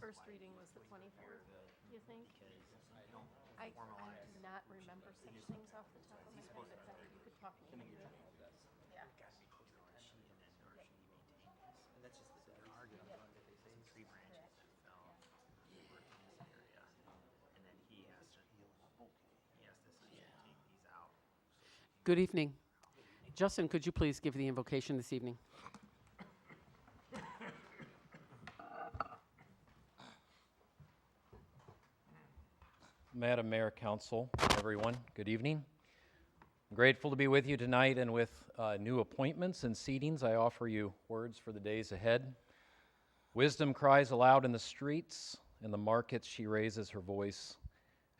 first reading was the 24th, you think? I do not remember such things off the top of my head, but Becky, you could talk me into it. Yeah. And that's just the tree branches that fell over in this area. And then he has to essentially take these out. Good evening. Justin, could you please give the invocation this evening? Madam Mayor, Council, everyone, good evening. I'm grateful to be with you tonight, and with new appointments and seatings, I offer you words for the days ahead. Wisdom cries aloud in the streets, in the markets she raises her voice.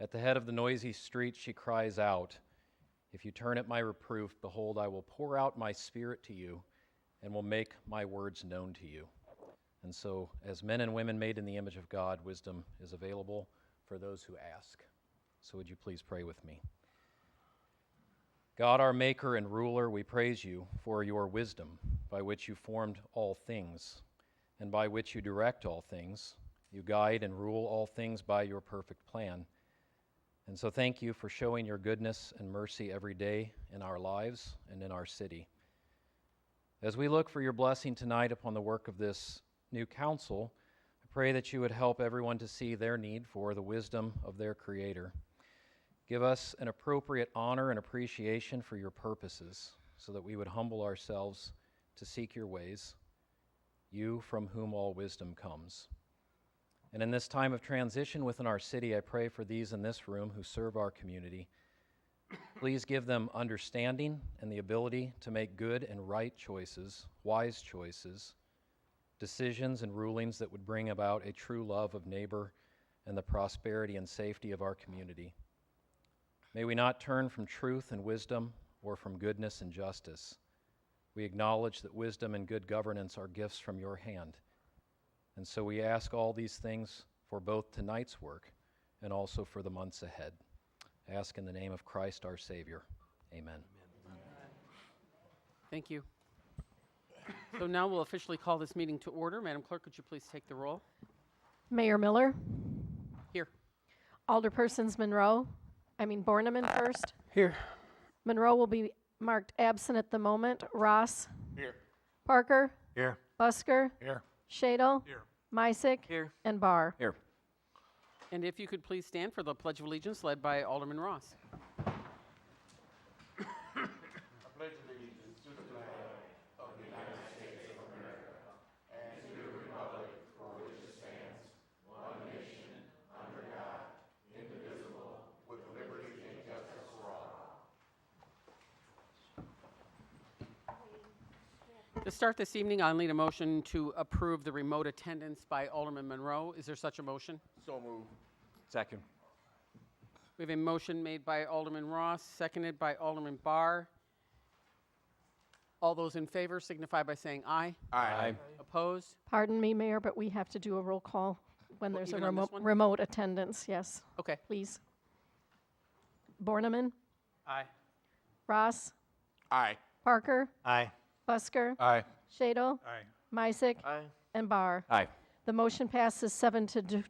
At the head of the noisy street she cries out, "If you turn at my reproof, behold, I will pour out my spirit to you and will make my words known to you." And so, as men and women made in the image of God, wisdom is available for those who ask. So would you please pray with me? God, our maker and ruler, we praise you for your wisdom by which you formed all things and by which you direct all things. You guide and rule all things by your perfect plan. And so thank you for showing your goodness and mercy every day in our lives and in our city. As we look for your blessing tonight upon the work of this new council, I pray that you would help everyone to see their need for the wisdom of their Creator. Give us an appropriate honor and appreciation for your purposes so that we would humble ourselves to seek your ways, you from whom all wisdom comes. And in this time of transition within our city, I pray for these in this room who serve our community. Please give them understanding and the ability to make good and right choices, wise choices, decisions and rulings that would bring about a true love of neighbor and the prosperity and safety of our community. May we not turn from truth and wisdom or from goodness and justice. We acknowledge that wisdom and good governance are gifts from your hand. And so we ask all these things for both tonight's work and also for the months ahead. I ask in the name of Christ our Savior. Amen. Thank you. So now we'll officially call this meeting to order. Madam Clerk, could you please take the roll? Mayor Miller, Here. Alderpersons Borneman first. Here. Monroe will be marked absent at the moment. Ross. Here. Parker. Here. Busker. Here. Shadle. Here. Mysick. Here. And Barr. Here. And if you could please stand for the Pledge of Allegiance led by Alderman Ross. To start this evening, I'll need a motion to approve the remote attendance by Alderman Monroe. Is there such a motion? So moved. Second. We have a motion made by Alderman Ross, seconded by Alderman Barr. All those in favor signify by saying aye. Aye. Opposed? Pardon me, Mayor, but we have to do a roll call when there's a even on this one? remote attendance. Yes, Okay. please. Borneman. Aye. Ross. Aye. Parker. Aye. Busker. Aye. Shadle. Aye. Mysick. Aye. And Barr. Aye. The motion passes 7 to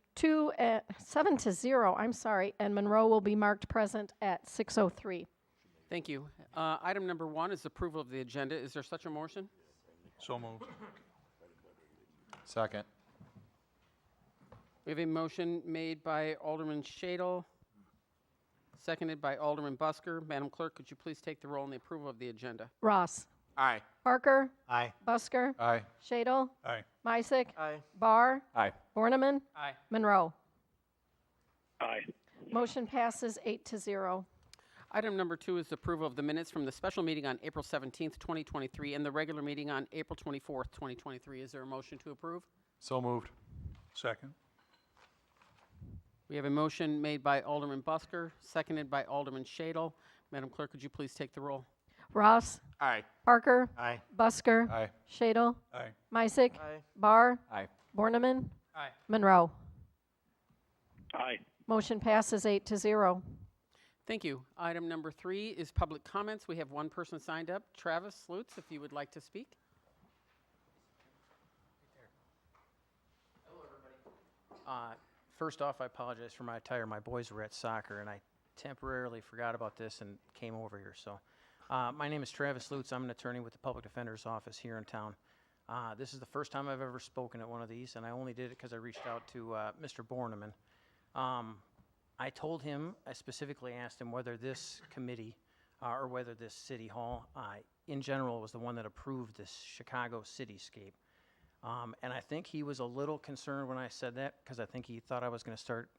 0, and Monroe will be marked present at 6:03. Thank you. Item number 1 is approval of the agenda. Is there such a motion? So moved. Second. We have a motion made by Alderman Shadle, seconded by Alderman Busker. Madam Clerk, could you please take the roll in the approval of the agenda? Ross. Aye. Parker. Aye. Busker. Aye. Shadle. Aye. Mysick. Aye. Barr. Aye. Borneman. Aye. Monroe. Aye. Motion passes 8 to 0. Item number 2 is approval of the minutes from the special meeting on April 17th, 2023, and the regular meeting on April 24th, 2023. Is there a motion to approve? So moved. Second. We have a motion made by Alderman Busker, seconded by Alderman Shadle. Madam Clerk, could you please take the roll? Ross. Aye. Parker. Aye. Busker. Aye. Shadle. Aye. Mysick. Aye. Barr. Aye. Borneman. Aye. Monroe. Aye. Motion passes 8 to 0. Thank you. Item number 3 is public comments. We have one person signed up. Travis Lutz, if you would like to speak. First off, I apologize for my attire. My boys were at soccer, and I temporarily forgot about this and came over here. So, my name is Travis Lutz. I'm an attorney with the Public Defender's Office here in town. This is the first time I've ever spoken at one of these, and I only did it because I reached out to Mr. Borneman. I told him, I specifically asked him whether this committee or whether this city hall, in general, was the one that approved this Chicago cityscape. And I think he was a little concerned when I said that because I think he thought I was going to start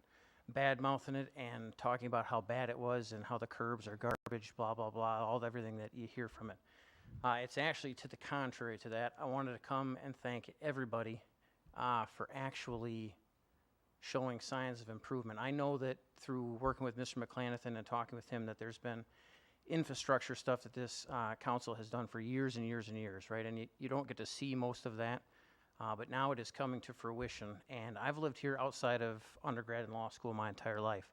bad-mouthing it and talking about how bad it was and how the curbs are garbage, blah, blah, blah, everything that you hear from it. It's actually to the contrary to that. I wanted to come and thank everybody for actually showing signs of improvement. I know that through working with Mr. McClanathan and talking with him that there's been infrastructure stuff that this council has done for years and years and years, right? And you don't get to see most of that, but now it is coming to fruition. And I've lived here outside of undergrad and law school my entire life.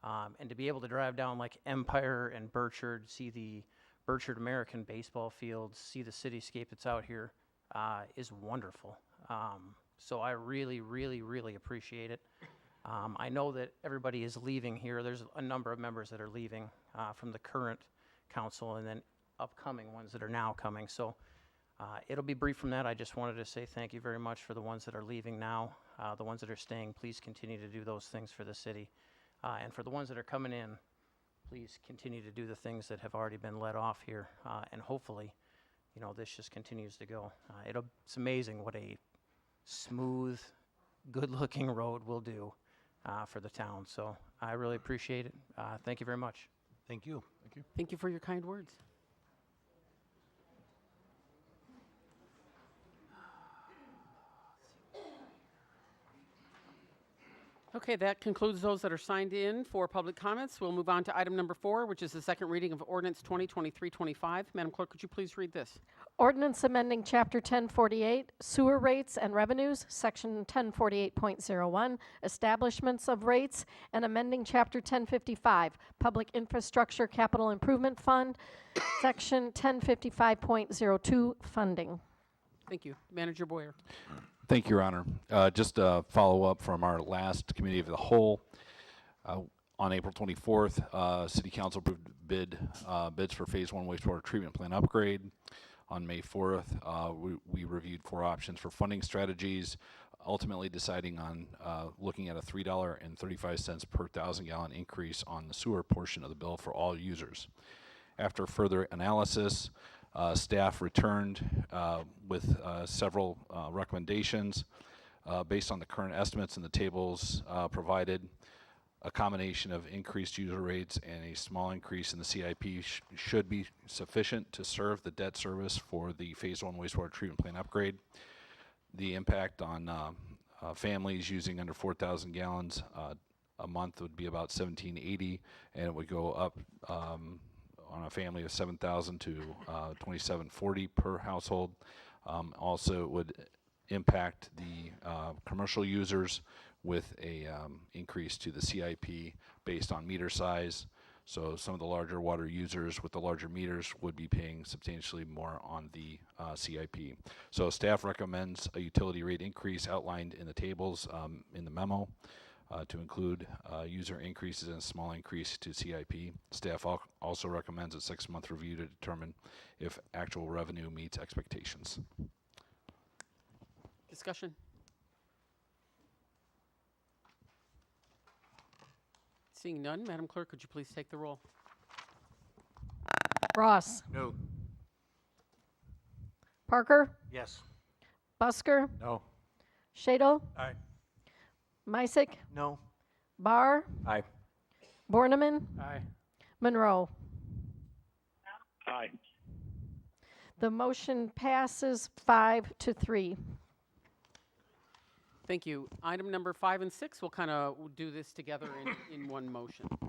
And to be able to drive down like Empire and Burchard, see the Burchard American baseball fields, see the cityscape that's out here, is wonderful. So I really, really, really appreciate it. I know that everybody is leaving here. There's a number of members that are leaving from the current council and then upcoming ones that are now coming. So it'll be brief from that. I just wanted to say thank you very much for the ones that are leaving now. The ones that are staying, please continue to do those things for the city. And for the ones that are coming in, please continue to do the things that have already been let off here. And hopefully, you know, this just continues to go. It's amazing what a smooth, good-looking road will do for the town. So I really appreciate it. Thank you very much. Thank you. Thank you. Thank you for your kind words. Okay, that concludes those that are signed in for public comments. We'll move on to item number 4, which is the second reading of ordinance 2023-25. Madam Clerk, could you please read this? Ordinance amending Chapter 1048, Sewer Rates and Revenues, Section 1048.01, Establishments of Rates, and amending Chapter 1055, Public Infrastructure Capital Improvement Fund, Section 1055.02, Funding. Thank you. Manager Boyer. Thank you, Your Honor. Just a follow-up from our last Committee of the Whole. On April 24th, City Council approved bids for Phase 1 wastewater treatment plant upgrade. On May 4th, we reviewed 4 options for funding strategies, ultimately deciding on looking at a $3.35 per 1,000-gallon increase on the sewer portion of the bill for all users. After further analysis, staff returned with several recommendations based on the current estimates in the tables provided. A combination of increased user rates and a small increase in the CIP should be sufficient to serve the debt service for the Phase 1 wastewater treatment plant upgrade. The impact on families using under 4,000 gallons a month would be about $1,780, and it would go up on a family of 7,000 to $2,740 per household. Also, it would impact the commercial users with a increase to the CIP based on meter size. So some of the larger water users with the larger meters would be paying substantially more on the CIP. So staff recommends a utility rate increase outlined in the tables in the memo. To include user increases and a small increase to CIP. Staff also recommends a 6-month review to determine if actual revenue meets expectations. Discussion? Seeing none, Madam Clerk, could you please take the roll? Ross. No. Parker. Yes. Busker. No. Shadle. Aye. Mysick. No. Barr. Aye. Borneman. Aye. Monroe. Aye. The motion passes 5-3. Thank you. Item number 5 and 6, we'll kind of do this together in one motion. So.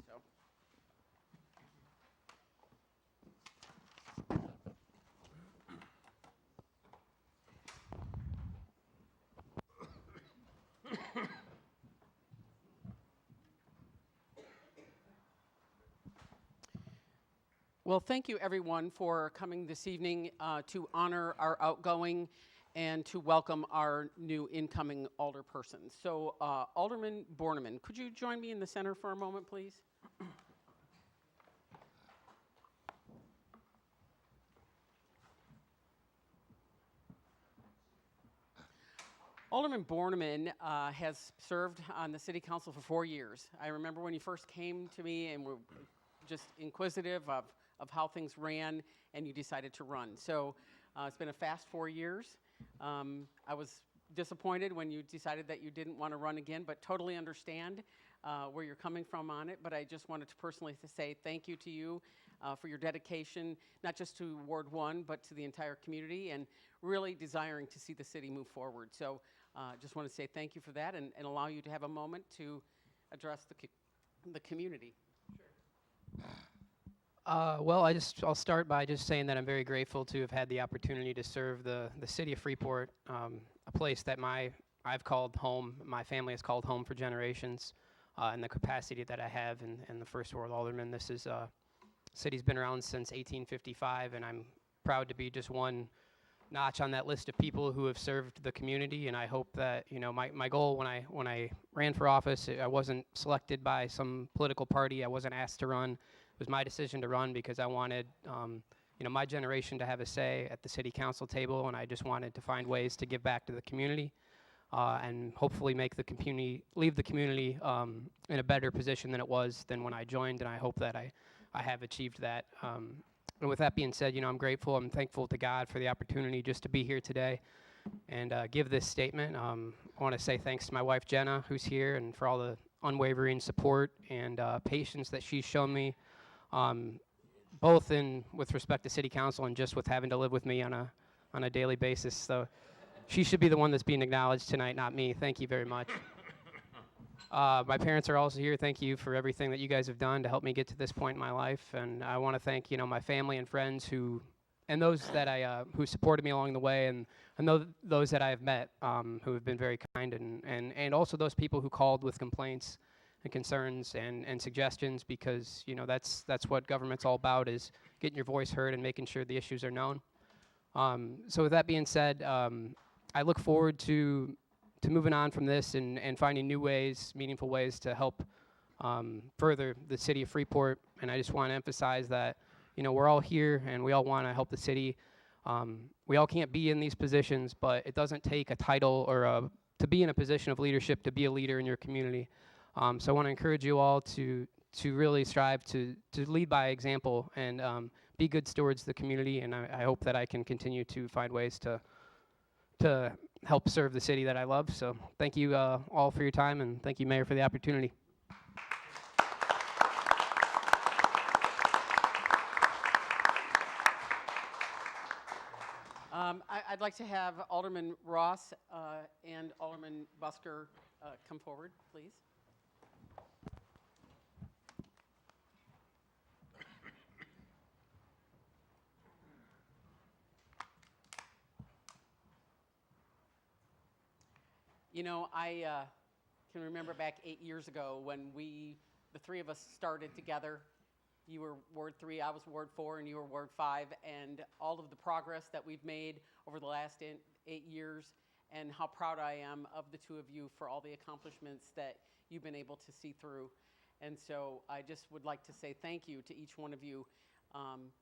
Well, thank you everyone for coming this evening to honor our outgoing and to welcome our new incoming alderperson. So Alderman Borneman, could you join me in the center for a moment, please? Alderman Borneman has served on the city council for 4 years. I remember when you first came to me and were just inquisitive of how things ran, and you decided to run. So it's been a fast 4 years. I was disappointed when you decided that you didn't want to run again, but totally understand where you're coming from on it. But I just wanted to personally say thank you to you for your dedication, not just to Ward 1, but to the entire community, and really desiring to see the city move forward. So just want to say thank you for that, and allow you to have a moment to address the community. Well, I'll start by just saying that I'm very grateful to have had the opportunity to serve the city of Freeport, a place that I've called home, my family has called home for generations, and the capacity that I have in the First Ward Alderman. This is city's been around since 1855, and I'm proud to be just one notch on that list of people who have served the community. And I hope that, you know, my goal when I ran for office, I wasn't selected by some political party. I wasn't asked to run. It was my decision to run because I wanted, you know, my generation to have a say at the city council table, and I just wanted to find ways to give back to the community and hopefully make the community, leave the community in a better position than it was than when I joined. And I hope that I have achieved that. And with that being said, you know, I'm grateful, I'm thankful to God for the opportunity just to be here today and give this statement. I want to say thanks to my wife, Jenna, who's here, and for all the unwavering support and patience that she's shown me, both with respect to city council and just with having to live with me on a daily basis. So she should be the one that's being acknowledged tonight, not me. Thank you very much. My parents are also here. Thank you for everything that you guys have done to help me get to this point in my life. And I want to thank, you know, my family and friends and those that who supported me along the way, and those that I have met who have been very kind, and also those people who called with complaints and concerns and suggestions, because, you know, that's what government's all about, is getting your voice heard and making sure the issues are known. So with that being said, I look forward to moving on from this and finding new ways, meaningful ways to help further the city of Freeport. And I just want to emphasize that, you know, we're all here and we all want to help the city. We all can't be in these positions, but it doesn't take a title or to be in a position of leadership to be a leader in your community. So I want to encourage you all to really strive to lead by example and be good stewards of the community. And I hope that I can continue to find ways to help serve the city that I love. So thank you all for your time, and thank you, Mayor, for the opportunity. I'd like to have Alderman Ross and Alderman Busker come forward, please. You know, I can remember back 8 years ago when the three of us started together. You were Ward 3, I was Ward 4, and you were Ward 5, and all of the progress that we've made over the last 8 years, and how proud I am of the two of you for all the accomplishments that you've been able to see through. And so I just would like to say thank you to each one of you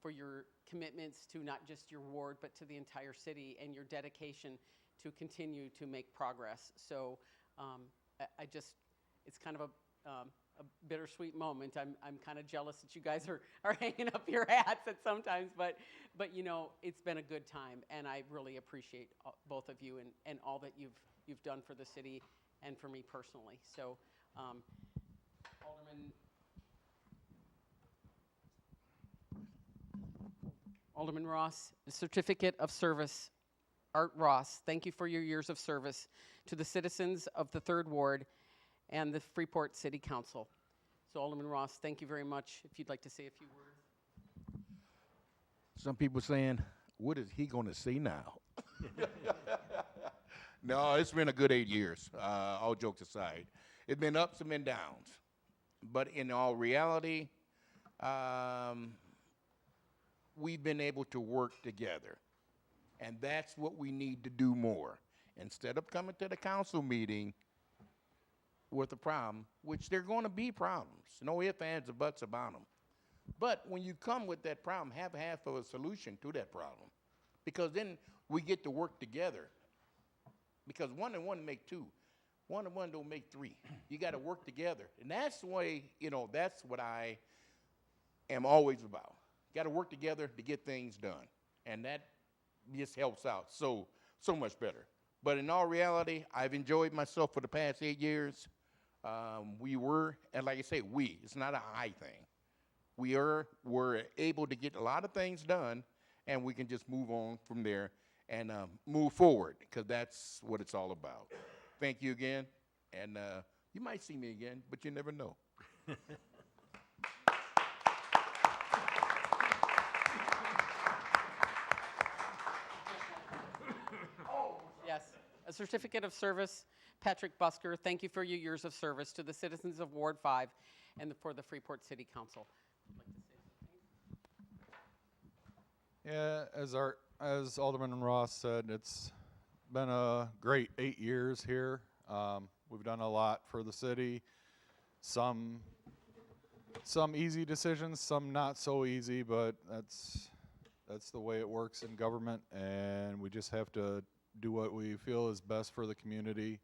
for your commitments to not just your ward, but to the entire city, and your dedication to continue to make progress. So it's kind of a bittersweet moment. I'm kind of jealous that you guys are hanging up your hats at sometimes, but you know, it's been a good time, and I really appreciate both of you and all that you've done for the city and for me personally. So Alderman Ross, the Certificate of Service, Art Ross, thank you for your years of service to the citizens of the 3rd Ward and the Freeport City Council. So Alderman Ross, thank you very much. If you'd like to say a few words. Some people saying, what is he going to say now? No, it's been a good 8 years, all jokes aside. It's been ups and been downs. But in all reality, we've been able to work together. And that's what we need to do more. Instead of coming to the council meeting with a problem, which there are going to be problems, no ifs, ands, or buts about them. But when you come with that problem, have half of a solution to that problem, because then we get to work together. Because 1 and 1 make 2. 1 and 1 don't make 3. You got to work together, and that's the way, that's what I am always about. Got to work together to get things done, and that just helps out so much better. But in all reality, I've enjoyed myself for the past 8 years. And like I say, it's not an I thing. We're able to get a lot of things done, and we can just move on from there and move forward, because that's what it's all about. Thank you again, and you might see me again, but you never know. Yes, a certificate of service. Patrick Busker, thank you for your years of service to the citizens of Ward 5 and for the Freeport City Council. Yeah, as Alderman Ross said, it's been a great 8 years here. We've done a lot for the city. Some easy decisions, some not so easy, but that's the way it works in government, and we just have to do what we feel is best for the community.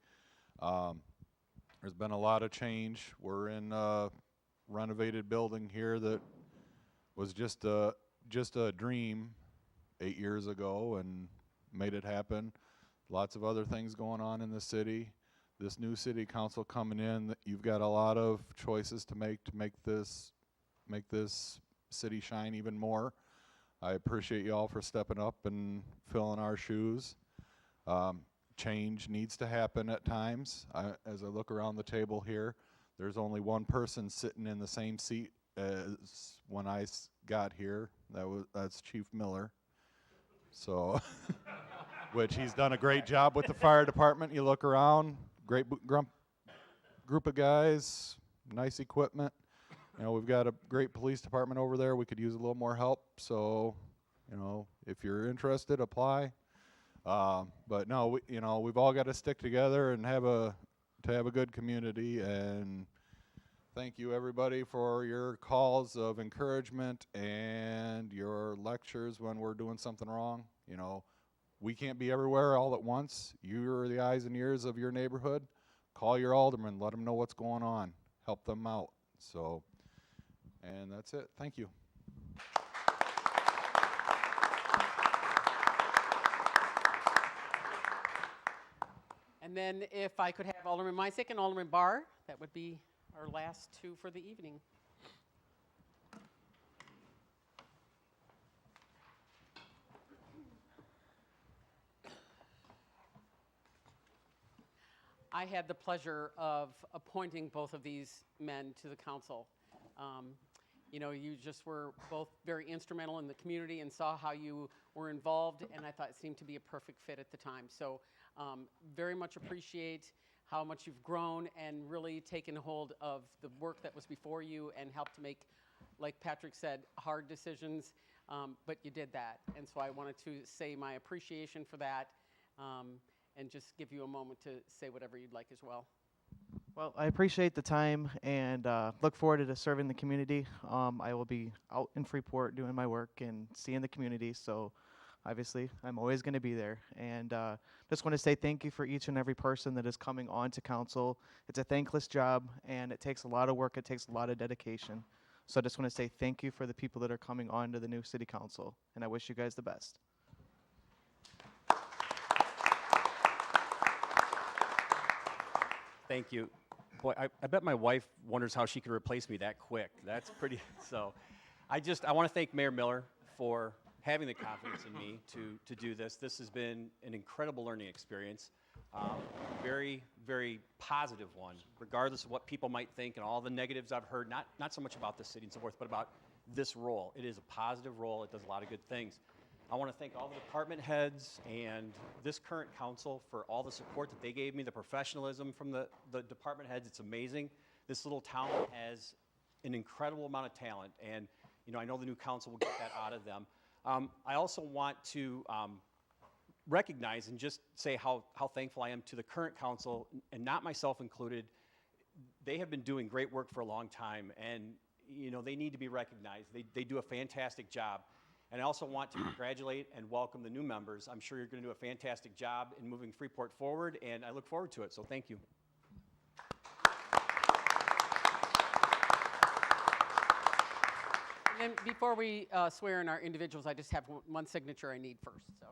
There's been a lot of change. We're in a renovated building here that was just a dream 8 years ago, and made it happen. Lots of other things going on in the city. This new city council coming in, you've got a lot of choices to make this city shine even more. I appreciate y'all for stepping up and filling our shoes. Change needs to happen at times. As I look around the table here, there's only one person sitting in the same seat as when I got here. That's Chief Miller. So, which he's done a great job with the fire department. You look around, great group of guys, nice equipment. We've got a great police department over there. We could use a little more help. So, if you're interested, apply. But no, we've all got to stick together and have a good community. And thank you, everybody, for your calls of encouragement and your lectures when we're doing something wrong. We can't be everywhere all at once. You're the eyes and ears of your neighborhood. Call your alderman, let them know what's going on, help them out. So, and that's it. Thank you. And then if I could have Alderman Misick and Alderman Barr, that would be our last two for the evening. I had the pleasure of appointing both of these men to the council. You just were both very instrumental in the community and saw how you were involved, and I thought it seemed to be a perfect fit at the time. So very much appreciate how much you've grown and really taken hold of the work that was before you and helped to make, like Patrick said, hard decisions, but you did that. And so I wanted to say my appreciation for that and just give you a moment to say whatever you'd like as well. Well, I appreciate the time and look forward to serving the community. I will be out in Freeport doing my work and seeing the community, so obviously I'm always going to be there. And just want to say thank you for each and every person that is coming on to council. It's a thankless job, and it takes a lot of work. It takes a lot of dedication. So I just want to say thank you for the people that are coming on to the new city council, and I wish you guys the best. Thank you. Boy, I bet my wife wonders how she could replace me that quick. That's pretty, so I want to thank Mayor Miller for having the confidence in me to do this. This has been an incredible learning experience, very, very positive one, regardless of what people might think and all the negatives I've heard, not so much about the city and so forth, but about this role. It is a positive role. It does a lot of good things. I want to thank all the department heads and this current council for all the support that they gave me, the professionalism from the department heads. It's amazing. This little town has an incredible amount of talent, and I know the new council will get that out of them. I also want to recognize and just say how thankful I am to the current council, and not myself included. They have been doing great work for a long time, and you know, they need to be recognized. They do a fantastic job. And I also want to congratulate and welcome the new members. I'm sure you're going to do a fantastic job in moving Freeport forward, and I look forward to it, so thank you. And then before we swear in our individuals, I just have one signature I need first. So.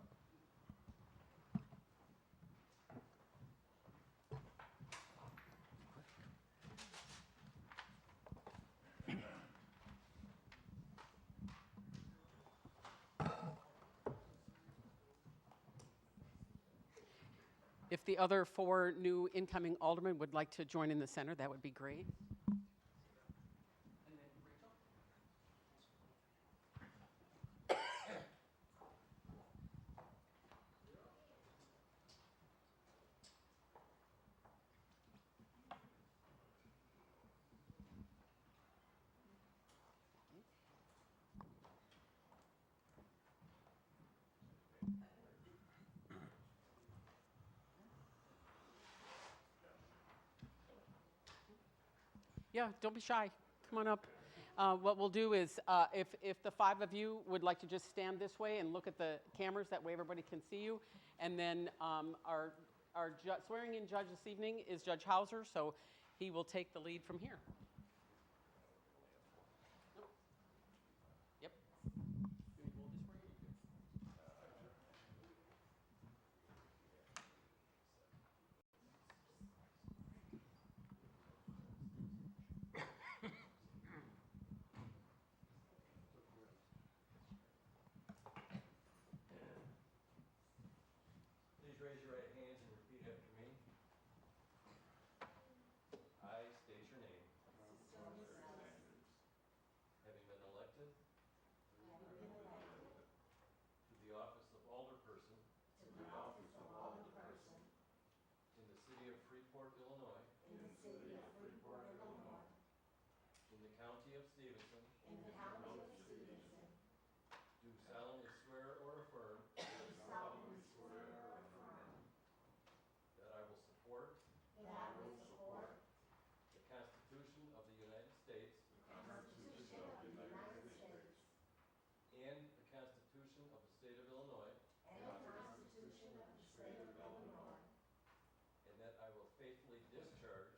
If the other 4 new incoming aldermen would like to join in the center, that would be great. Yeah, don't be shy. Come on up. What we'll do is, if the 5 of you would like to just stand this way and look at the cameras, that way everybody can see you. And then our swearing-in judge this evening is Judge Hauser, so he will take the lead from here. Yep. Please raise your right hands and repeat after me. I state your name. Having been elected to the office of alderperson in the city of Freeport, Illinois, in the county of Stevenson, do solemnly swear or affirm that I will support the Constitution of the United States and the Constitution of the State of Illinois, and that I will faithfully discharge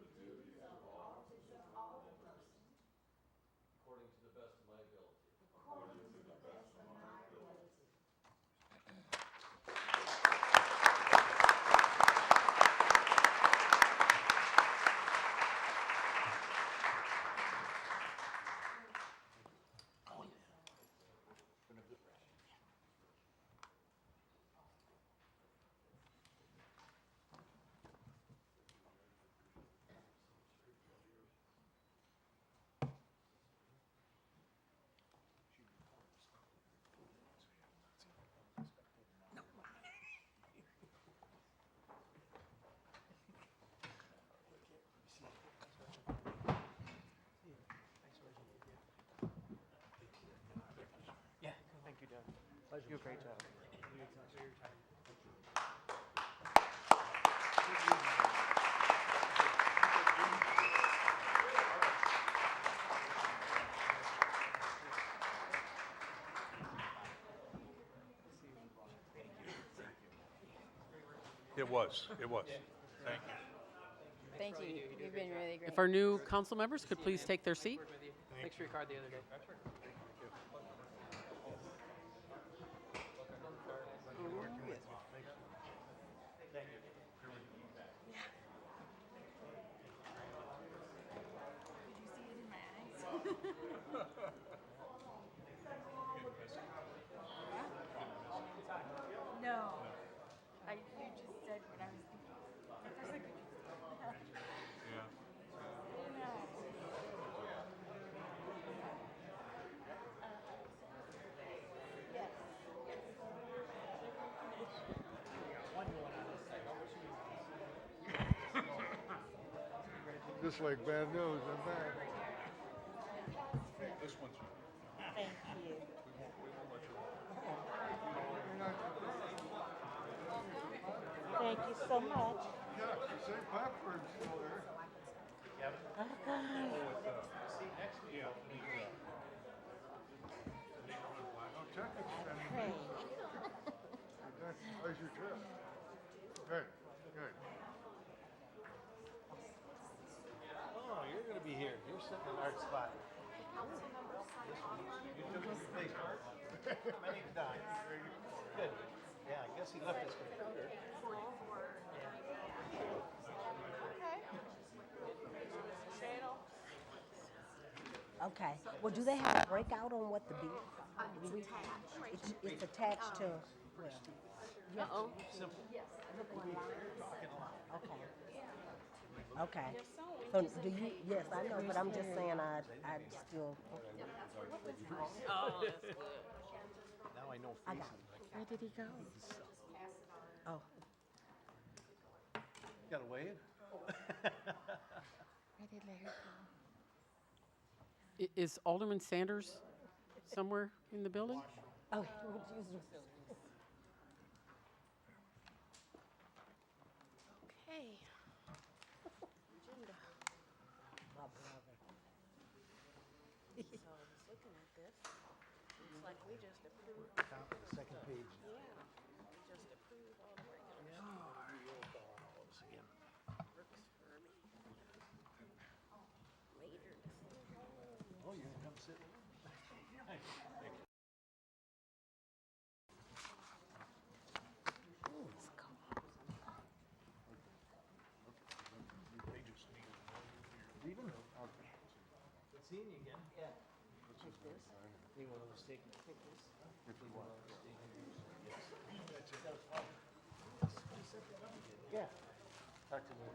the duties of the office of alderperson according to the best of my ability. Thank you, Doug. You do a great job. It was. Thank you. Thank you. You've been really great. If our new council members could please take their seat. Thanks for your card the other day. No. You just said what I was thinking. I was like, Just like bad news, I'm back. you so much. Okay. How's your trip? Good, good. Oh, you're going to be here. You're sitting in our spot. You took his place, Mark? My name's Don. Good. Yeah, I guess he left his computer. Okay. Well, do they have a breakout on what the bill? It's attached to. Uh-oh. Simple. Okay. Okay. So do you? Yes, I know, but I'm just saying I still. Oh, that's good. Now I know I got faces. it. Where did he go? Oh. Got a wave? Where did Larry go? Is Alderman Sanders somewhere in the building? Oh, Okay. Agenda. my brother. So I was looking at this. Looks like we just approved. Top of the second page. Yeah. We just approved all the regular Again. works for me. Later this evening. Oh, you're going to come sit? Leaving? Okay. Good seeing you again. Yeah. Take this. Take one of those take pictures. If you want. Yes. Yeah. Talk to me.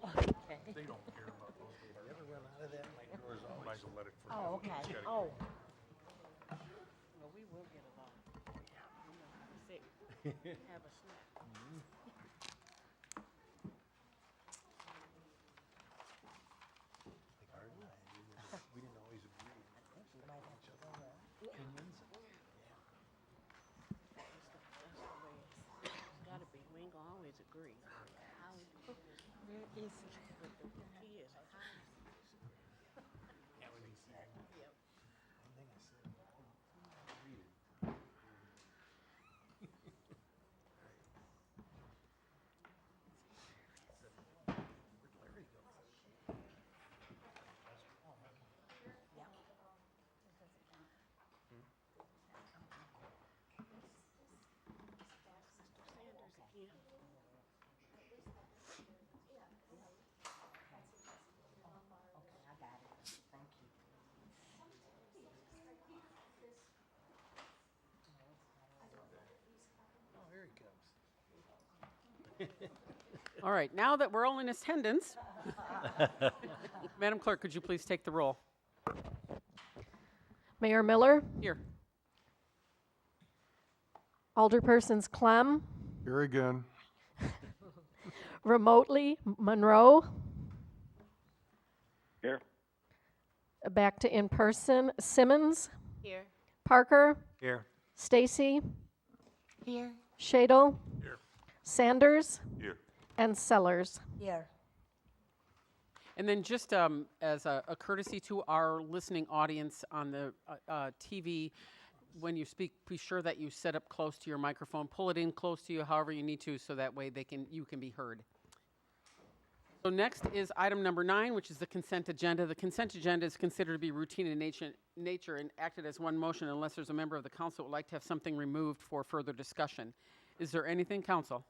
Okay. They don't care about those. You ever run out of that? My door's Might always as well let it for. Oh, okay. Just gotta Oh. Well, we will get along. You know how to sit. Have a snack. like Art and I, we didn't always agree. You might have to go there. Opinions. That's the way it's gotta be. We ain't gonna always agree. How we do this. Where is he? But the key is how. Yeah, when he said. Yep. One thing I said. Read it. Where'd Larry go? Mr. Sanders again. Okay, I got it. Thank you. Oh, here he comes. All right, now that we're all in attendance, Madam Clerk, could you please take the roll? Mayor Miller, Here. Alderpersons Clem, Here again. remotely Monroe. Here. Back to in person, Simmons, Here. Parker, Here. Stacy, Here. Shadle, Here. Sanders, Here. and Sellers. Here. And then just as a courtesy to our listening audience on the TV, when you speak, be sure that you sit up close to your microphone. Pull it in close to you however you need to so that way you can be heard. So next is item number 9, which is the consent agenda. The consent agenda is considered to be routine in nature and acted as one motion unless there's a member of the council who would like to have something removed for further discussion. Is there anything, council?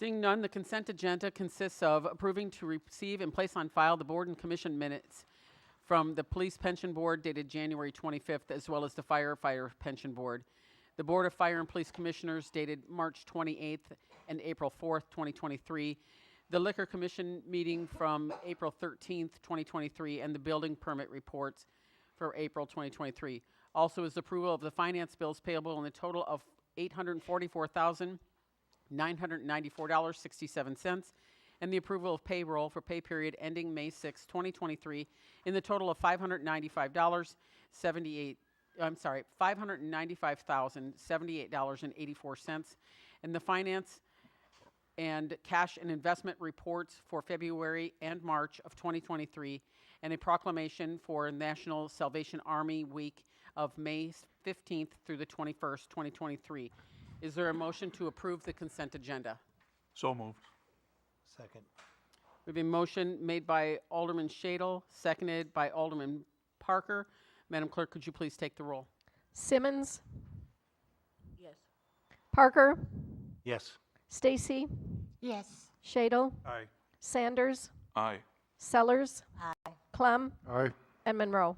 Seeing none, the consent agenda consists of approving to receive and place on file the board and commission minutes from the Police Pension Board dated January 25th, as well as the Firefighter Pension Board. The Board of Fire and Police Commissioners dated March 28th and April 4th, 2023. The Liquor Commission meeting from April 13th, 2023, and the building permit reports for April 2023. Also is approval of the finance bills payable in the total of $844,994.67, and the approval of payroll for pay period ending May 6, 2023, in the total of $595.78 $595,078.84, and the finance and cash and investment reports for February and March of 2023, and a proclamation for National Salvation Army Week of May 15th through the 21st, 2023. Is there a motion to approve the consent agenda? So moved. Second. We have a motion made by Alderman Shadle, seconded by Alderman Parker. Madam Clerk, could you please take the roll? Simmons, Yes. Parker, Yes. Stacy, Yes. Shadle, Aye. Sanders, Aye. Sellers, Aye. Clem, Aye. and Monroe.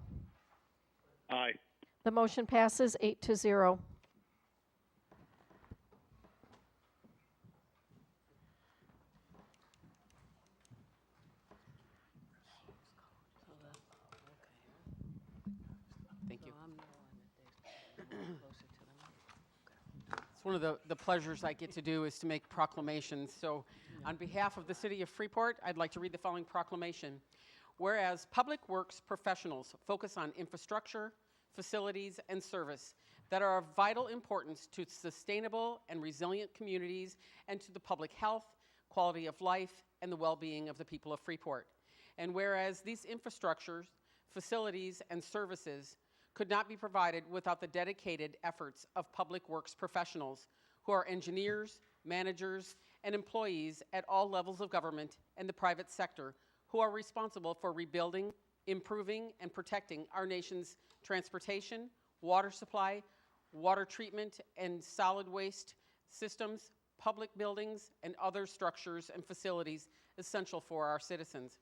Aye. The motion passes 8-0. Thank you. It's one of the pleasures I get to do is to make proclamations. So on behalf of the City of Freeport, I'd like to read the following proclamation. Whereas public works professionals focus on infrastructure, facilities, and service that are of vital importance to sustainable and resilient communities and to the public health, quality of life, and the well-being of the people of Freeport. And whereas these infrastructures, facilities, and services could not be provided without the dedicated efforts of public works professionals who are engineers, managers, and employees at all levels of government and the private sector who are responsible for rebuilding, improving, and protecting our nation's transportation, water supply, water treatment, and solid waste systems, public buildings, and other structures and facilities essential for our citizens.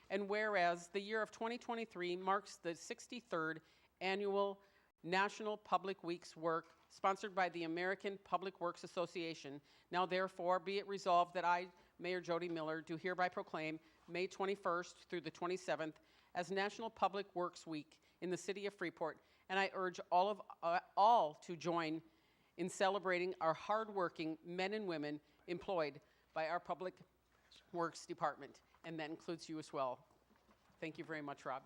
And whereas the year of 2023 marks the 63rd annual National Public Weeks Work sponsored by the American Public Works Association, now therefore be it resolved that I, Mayor Jody Miller, do hereby proclaim May 21st through the 27th as National Public Works Week in the City of Freeport, and I urge all to join in celebrating our hardworking men and women employed by our Public Works Department, and that includes you as well. Thank you very much, Rob.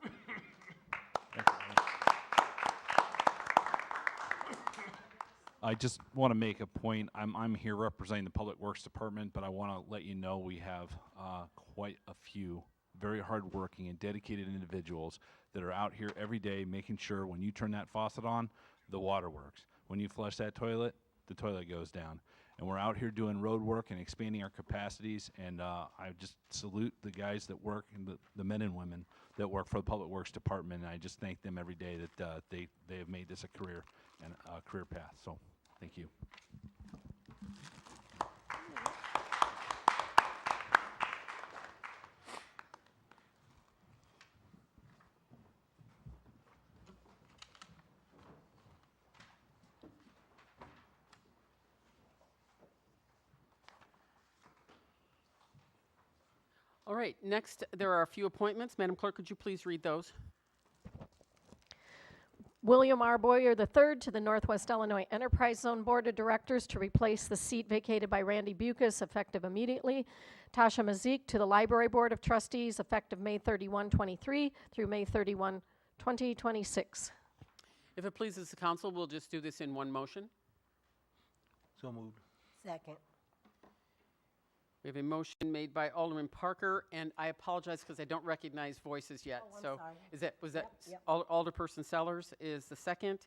I just want to make a point. I'm here representing the Public Works Department, but I want to let you know we have quite a few very hardworking and dedicated individuals that are out here every day making sure when you turn that faucet on, the water works. When you flush that toilet, the toilet goes down. And we're out here doing road work and expanding our capacities, and I just salute the guys that work and the men and women that work for the Public Works Department, and I just thank them every day that they have made this a career and a career path. So thank you. All right, next there are a few appointments. Madam Clerk, could you please read those? William R. Boyer III to the Northwest Illinois Enterprise Zone Board of Directors to replace the seat vacated by Randy Bucas, effective immediately. Tasha Mazik to the Library Board of Trustees, effective May 31, 23 through May 31, 2026. If it pleases the council, we'll just do this in one motion. So moved. Second. We have a motion made by Alderman Parker, and I apologize because I don't recognize voices yet. Oh, I'm So sorry. was that Yep. Alderperson Sellers is the second?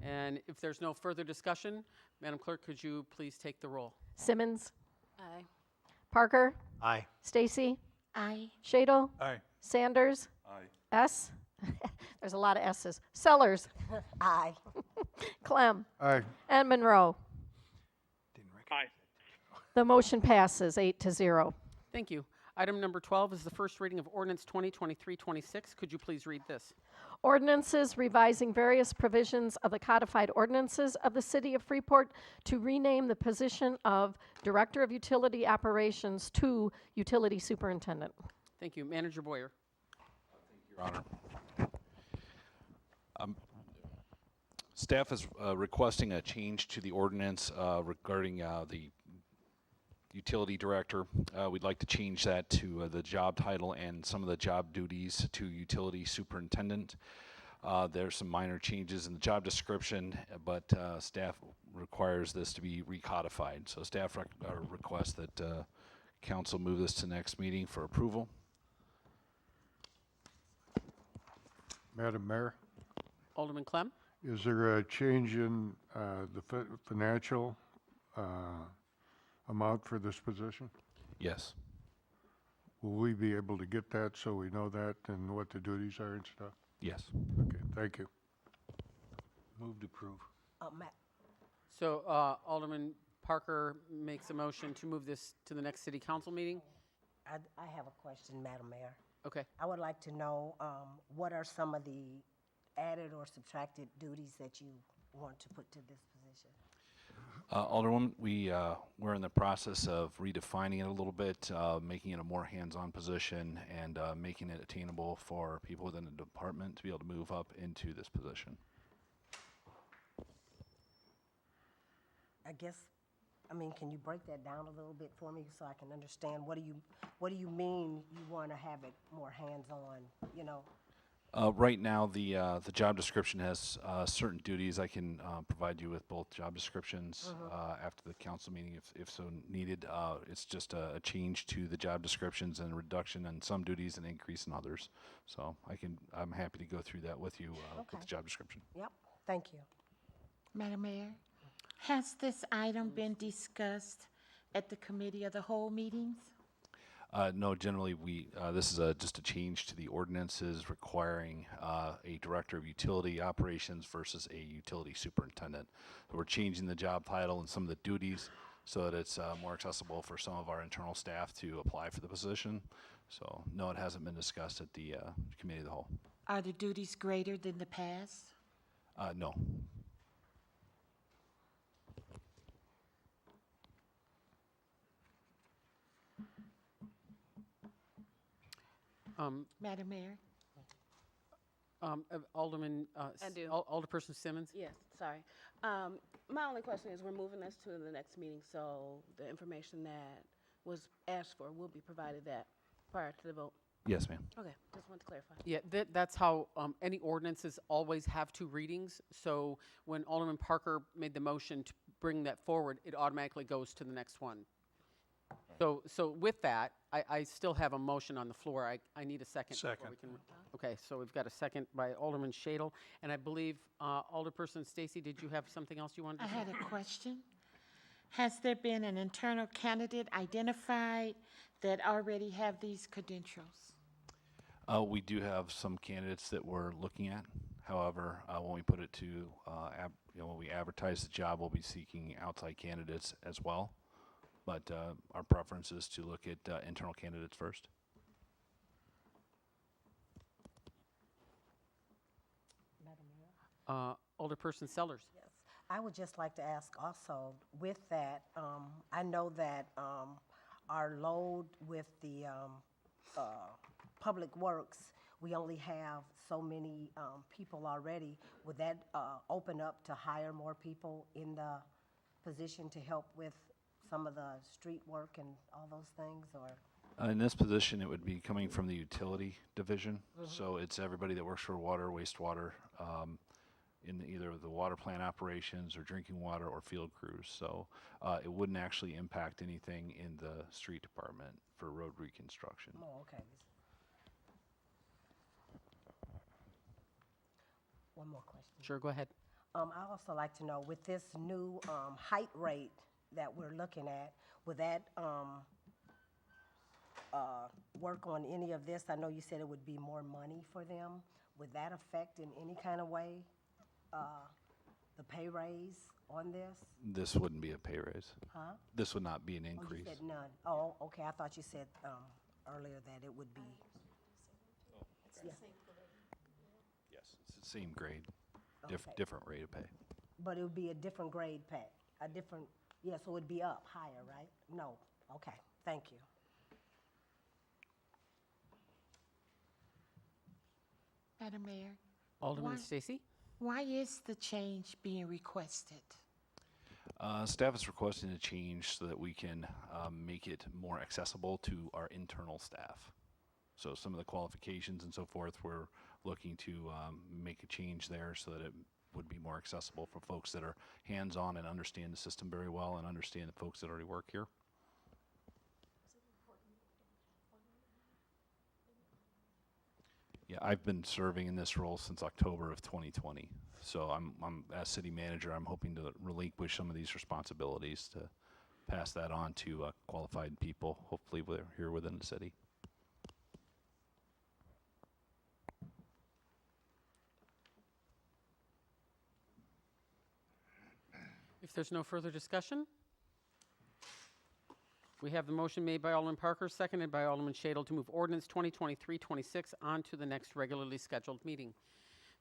And if there's no further discussion, Madam Clerk, could you please take the roll? Simmons, Aye. Parker, Aye. Stacy, Aye. Shadle, Aye. Sanders, Aye. S. There's a lot of S's. Sellers, Aye. Clem, Aye. and Monroe. Aye. The motion passes 8-0. Thank you. Item number 12 is the first reading of ordinance 2023-26. Could you please read this? Ordinances revising various provisions of the codified ordinances of the City of Freeport to rename the position of Director of Utility Operations to Utility Superintendent. Thank you. Manager Boyer. Your Honor. Staff is requesting a change to the ordinance regarding the utility director. We'd like to change that to the job title and some of the job duties to utility superintendent. There's some minor changes in the job description, but staff requires this to be recodified. So staff requests that council move this to next meeting for approval. Madam Mayor, Alderman Clem? is there a change in the financial amount for this position? Yes. Will we be able to get that so we know that and what the duties are and stuff? Yes. Okay, thank you. Move to approve. Matt, So Alderman Parker makes a motion to move this to the next city council meeting. I have a question, Madam Mayor. Okay. I would like to know what are some of the added or subtracted duties that you want to put to this position? Alderwoman, we're in the process of redefining it a little bit, making it a more hands-on position, and making it attainable for people within the department to be able to move up into this position. I guess, I mean, can you break that down a little bit for me so I can understand? What do you mean you want to have it more hands-on, you know? Right now, the job description has certain duties. I can provide you with both job descriptions after the council meeting if so needed. It's just a change to the job descriptions and a reduction in some duties and increase in others. So I'm happy to go through that with you with the job description. Yep, thank you. Madam Mayor, has this item been discussed at the committee of the whole meetings? No, generally this is just a change to the ordinances requiring a director of utility operations versus a utility superintendent. So we're changing the job title and some of the duties so that it's more accessible for some of our internal staff to apply for the position. So no, it hasn't been discussed at the committee of the whole. Are the duties greater than the past? No. Madam Mayor? Alderman, I do. Alderperson Simmons? Yes, sorry. My only question is, we're moving this to the next meeting, so the information that was asked for will be provided that prior to the vote? Yes, ma'am. Okay, just wanted to clarify. Yeah, that's how any ordinances always have two readings. So when Alderman Parker made the motion to bring that forward, it automatically goes to the next one. So with that, I still have a motion on the floor. I need a second. before Second. we can- Okay, so we've got a second by Alderman Shadle, and I believe Alderperson Stacy, did you have something else you wanted to I say? had a question. Has there been an internal candidate identified that already have these credentials? We do have some candidates that we're looking at. However, when we put it to, when we advertise the job, we'll be seeking outside candidates as well. But our preference is to look at internal candidates first. Madam Mayor? Alderperson Sellers. Yes, I would just like to ask also, with that, I know that our load with the Public Works, we only have so many people already. Would that open up to hire more people in the position to help with some of the street work and all those things, or? In this position, it would be coming from the utility division. So it's everybody that works for water, wastewater, in either the water plant operations or drinking water or field crews. So it wouldn't actually impact anything in the street department for road reconstruction. Oh, okay. One more question. Sure, go ahead. I also like to know, with this new height rate that we're looking at, would that work on any of this? I know you said it would be more money for them. Would that affect in any kind of way the pay raise on this? This wouldn't be a pay raise. Huh? This would not be an Oh, increase. you said none. Oh, okay, I thought you said earlier that it would be. Yeah. Yes, it's the same grade, Okay. different rate of pay. But it would be a different grade pay, a different, yeah, so it would be up higher, right? No, okay, thank you. Madam Mayor? Alderman Why- Stacy? Why is the change being requested? Staff is requesting a change so that we can make it more accessible to our internal staff. So some of the qualifications and so forth, we're looking to make a change there so that it would be more accessible for folks that are hands-on and understand the system very well and understand the folks that already work here. Yeah, I've been serving in this role since October of 2020. So I'm as city manager, I'm hoping to relinquish some of these responsibilities to pass that on to qualified people, hopefully here within the city. If there's no further discussion, we have the motion made by Alderman Parker, seconded by Alderman Shadle to move ordinance 2023-26 on to the next regularly scheduled meeting.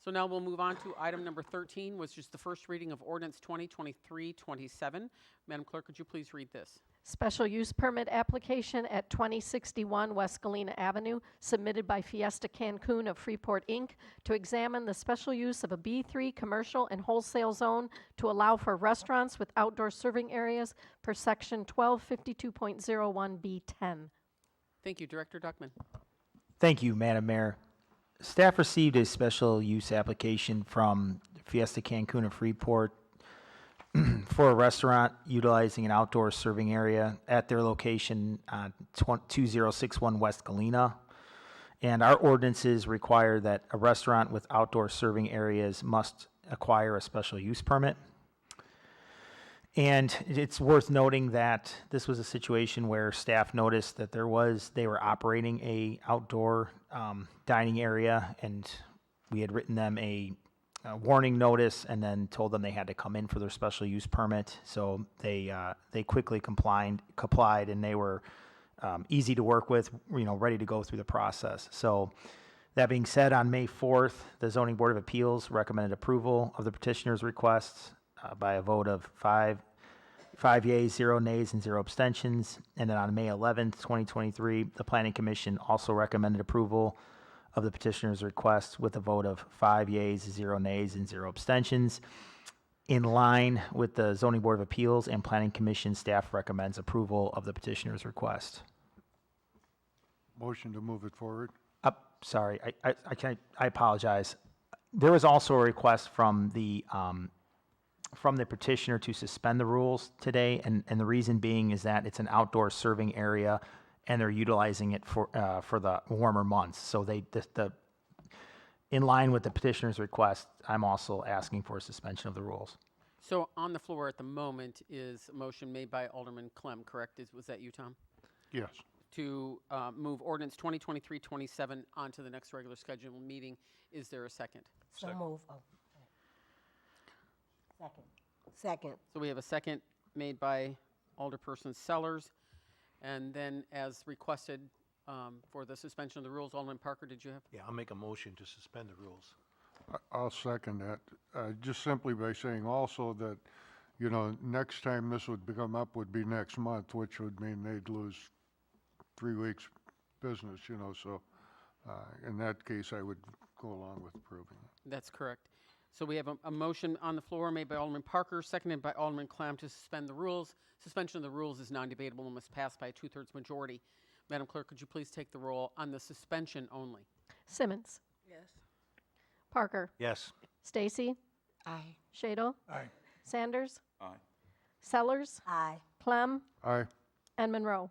So now we'll move on to item number 13, which is the first reading of ordinance 2023-27. Madam Clerk, could you please read this? Special use permit application at 2061 West Galena Avenue, submitted by Fiesta Cancun of Freeport, Inc., to examine the special use of a B3 commercial and wholesale zone to allow for restaurants with outdoor serving areas per section 1252.01B10. Thank you, Director Duckman. Thank you, Madam Mayor. Staff received a special use application from Fiesta Cancun of Freeport for a restaurant utilizing an outdoor serving area at their location on 2061 West Galena. And our ordinances require that a restaurant with outdoor serving areas must acquire a special use permit. And it's worth noting that this was a situation where staff noticed that they were operating a outdoor dining area, and we had written them a warning notice and then told them they had to come in for their special use permit. So they quickly complied, and they were easy to work with, ready to go through the process. So that being said, on May 4th, the Zoning Board of Appeals recommended approval of the petitioner's requests by a vote of five yeas, 0 nays, and 0 abstentions. And then on May 11th, 2023, the Planning Commission also recommended approval of the petitioner's request with a vote of 5 yeas, 0 nays, and 0 abstentions. In line with the Zoning Board of Appeals and Planning Commission, staff recommends approval of the petitioner's request. Motion to move it forward. Sorry, I apologize. There was also a request from the petitioner to suspend the rules today, and the reason being is that it's an outdoor serving area, and they're utilizing it for the warmer months. So in line with the petitioner's request, I'm also asking for a suspension of the rules. So on the floor at the moment is a motion made by Alderman Clem, correct? Was that you, Tom? Yes. To move ordinance 2023-27 on to the next regular scheduled meeting. Is there a second? So move. Oh. Second. So we have a second made by Alderperson Sellers. And then as requested for the suspension of the rules, Alderman Parker, did you have? Yeah, I'll make a motion to suspend the rules. I'll second that, just simply by saying also that, next time this would come up would be next month, which would mean they'd lose 3 weeks business, so in that case, I would go along with approving it. That's correct. So we have a motion on the floor made by Alderman Parker, seconded by Alderman Clem to suspend the rules. Suspension of the rules is non-debatable and must pass by a 2/3 majority. Madam Clerk, could you please take the roll on the suspension only? Simmons. Yes. Parker. Yes. Stacy. Aye. Shadle. Aye. Sanders. Aye. Sellers. Aye. Clem. Aye. And Monroe.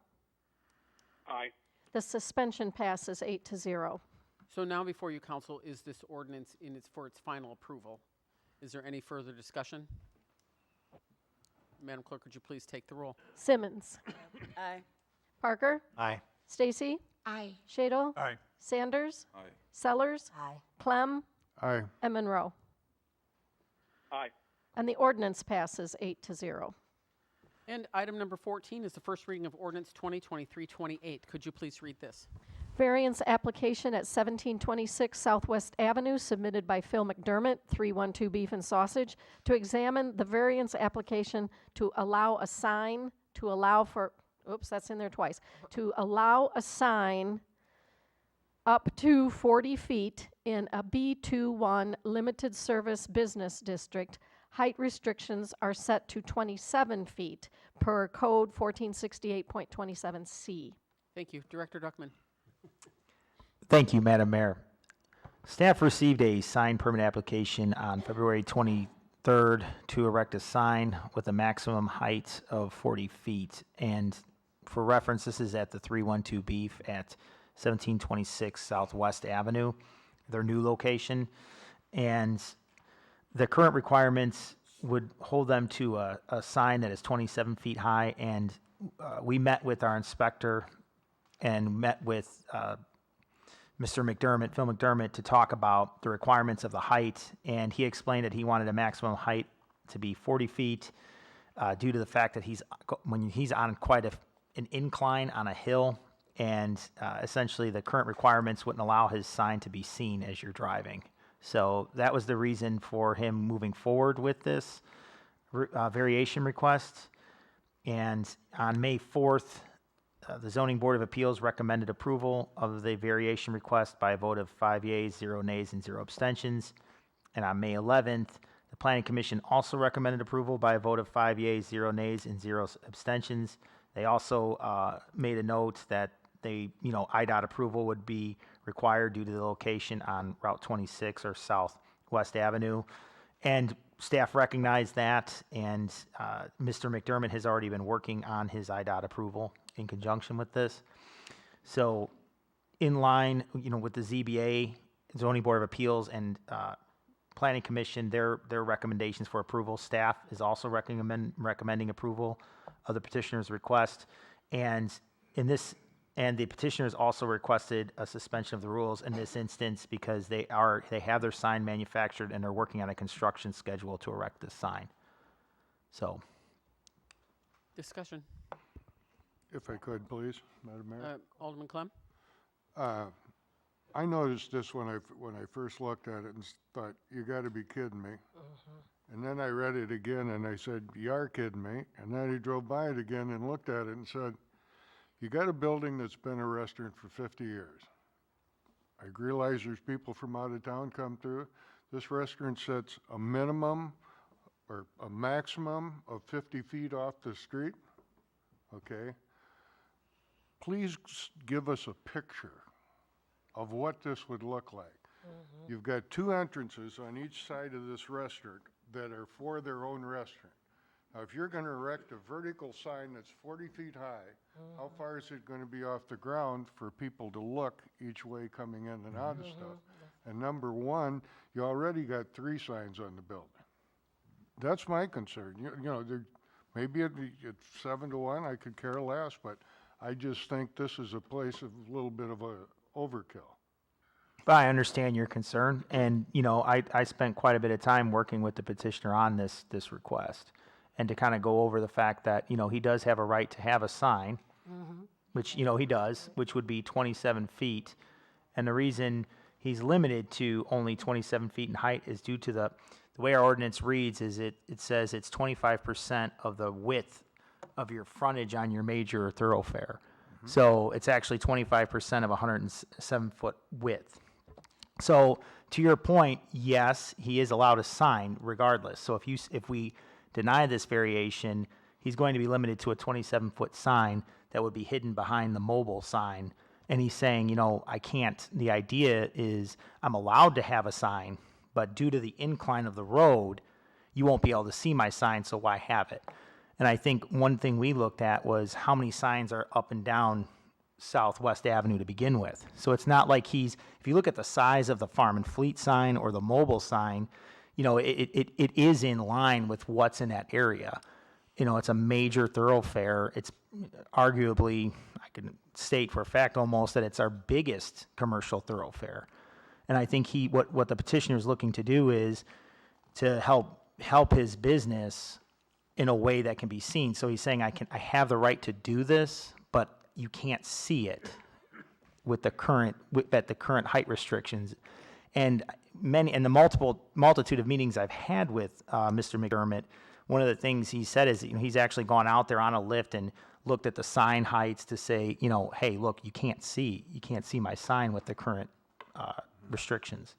Aye. The suspension passes 8-0. So now before you, Council, is this ordinance for its final approval. Is there any further discussion? Madam Clerk, could you please take the roll? Simmons. Aye. Parker. Aye. Stacy. Aye. Shadle. Aye. Sanders. Aye. Sellers. Aye. Clem. Aye. And Monroe. Aye. And the ordinance passes 8-0. And item number 14 is the first reading of ordinance 2023-28. Could you please read this? Variance application at 1726 Southwest Avenue, submitted by Phil McDermott, 312 Beef and Sausage, to examine the variance application to allow a sign, to allow for, oops, that's in there twice, to allow a sign up to 40 feet in a B21 limited service business district. Height restrictions are set to 27 feet per code 1468.27C. Thank you. Director Duckman. Thank you, Madam Mayor. Staff received a sign permit application on February 23rd to erect a sign with a maximum height of 40 feet. And for reference, this is at the 312 Beef at 1726 Southwest Avenue, their new location. And the current requirements would hold them to a sign that is 27 feet high. And we met with our inspector and met with Mr. McDermott, Phil McDermott, to talk about the requirements of the height. And he explained that he wanted a maximum height to be 40 feet due to the fact that when he's on quite an incline on a hill, and essentially the current requirements wouldn't allow his sign to be seen as you're driving. So that was the reason for him moving forward with this variation request. And on May 4th, the Zoning Board of Appeals recommended approval of the variation request by a vote of 5 yeas, 0 nays, and 0 abstentions. And on May 11th, the Planning Commission also recommended approval by a vote of 5 yeas, 0 nays, and 0 abstentions. They also made a note that IDOT approval would be required due to the location on Route 26 or Southwest Avenue. And staff recognized that, and Mr. McDermott has already been working on his IDOT approval in conjunction with this. So in line, with the ZBA, Zoning Board of Appeals, and Planning Commission, their recommendations for approval, staff is also recommending approval of the petitioner's request. And the petitioners also requested a suspension of the rules in this instance because they have their sign manufactured and are working on a construction schedule to erect this sign. So. Discussion. If I could, please, Madam Mayor. Alderman Clem? I noticed this when I first looked at it and thought, you got to be kidding me. And then I read it again and I said, you are kidding me. And then I drove by it again and looked at it and said, you got a building that's been a restaurant for 50 years. I realize there's people from out of town come through. This restaurant sits a minimum or a maximum of 50 feet off the street, okay? Please give us a picture of what this would look like. You've got 2 entrances on each side of this restaurant that are for their own restaurant. Now, if you're going to erect a vertical sign that's 40 feet high, how far is it going to be off the ground for people to look each way coming in and out of stuff? And number one, you already got 3 signs on the building. That's my concern. Maybe at 7 to 1, I could care less, but I just think this is a place of a little bit of a overkill. But I understand your concern, and I spent quite a bit of time working with the petitioner on this request, and to kind of go over the fact that he does have a right to have a sign, which he does, which would be 27 feet, and the reason he's limited to only 27 feet in height is due to the way our ordinance reads. Is it says it's 25% of the width of your frontage on your major thoroughfare. So it's actually 25% of 107-foot width. So to your point, yes, he is allowed a sign regardless. So if we deny this variation, he's going to be limited to a 27-foot sign that would be hidden behind the mobile sign. And he's saying, I can't. The idea is I'm allowed to have a sign, but due to the incline of the road, you won't be able to see my sign, so why have it? And I think one thing we looked at was how many signs are up and down Southwest Avenue to begin with. So it's not like if you look at the size of the Farm and Fleet sign or the mobile sign, it is in line with what's in that area. It's a major thoroughfare. It's arguably, I can state for a fact almost, that it's our biggest commercial thoroughfare. And I think what the petitioner is looking to do is to help his business in a way that can be seen. So he's saying, I have the right to do this, but you can't see it at the current height restrictions. And the multitude of meetings I've had with Mr. McDermott, one of the things he said is, he's actually gone out there on a lift and looked at the sign heights to say, hey, look, you can't see my sign with the current restrictions.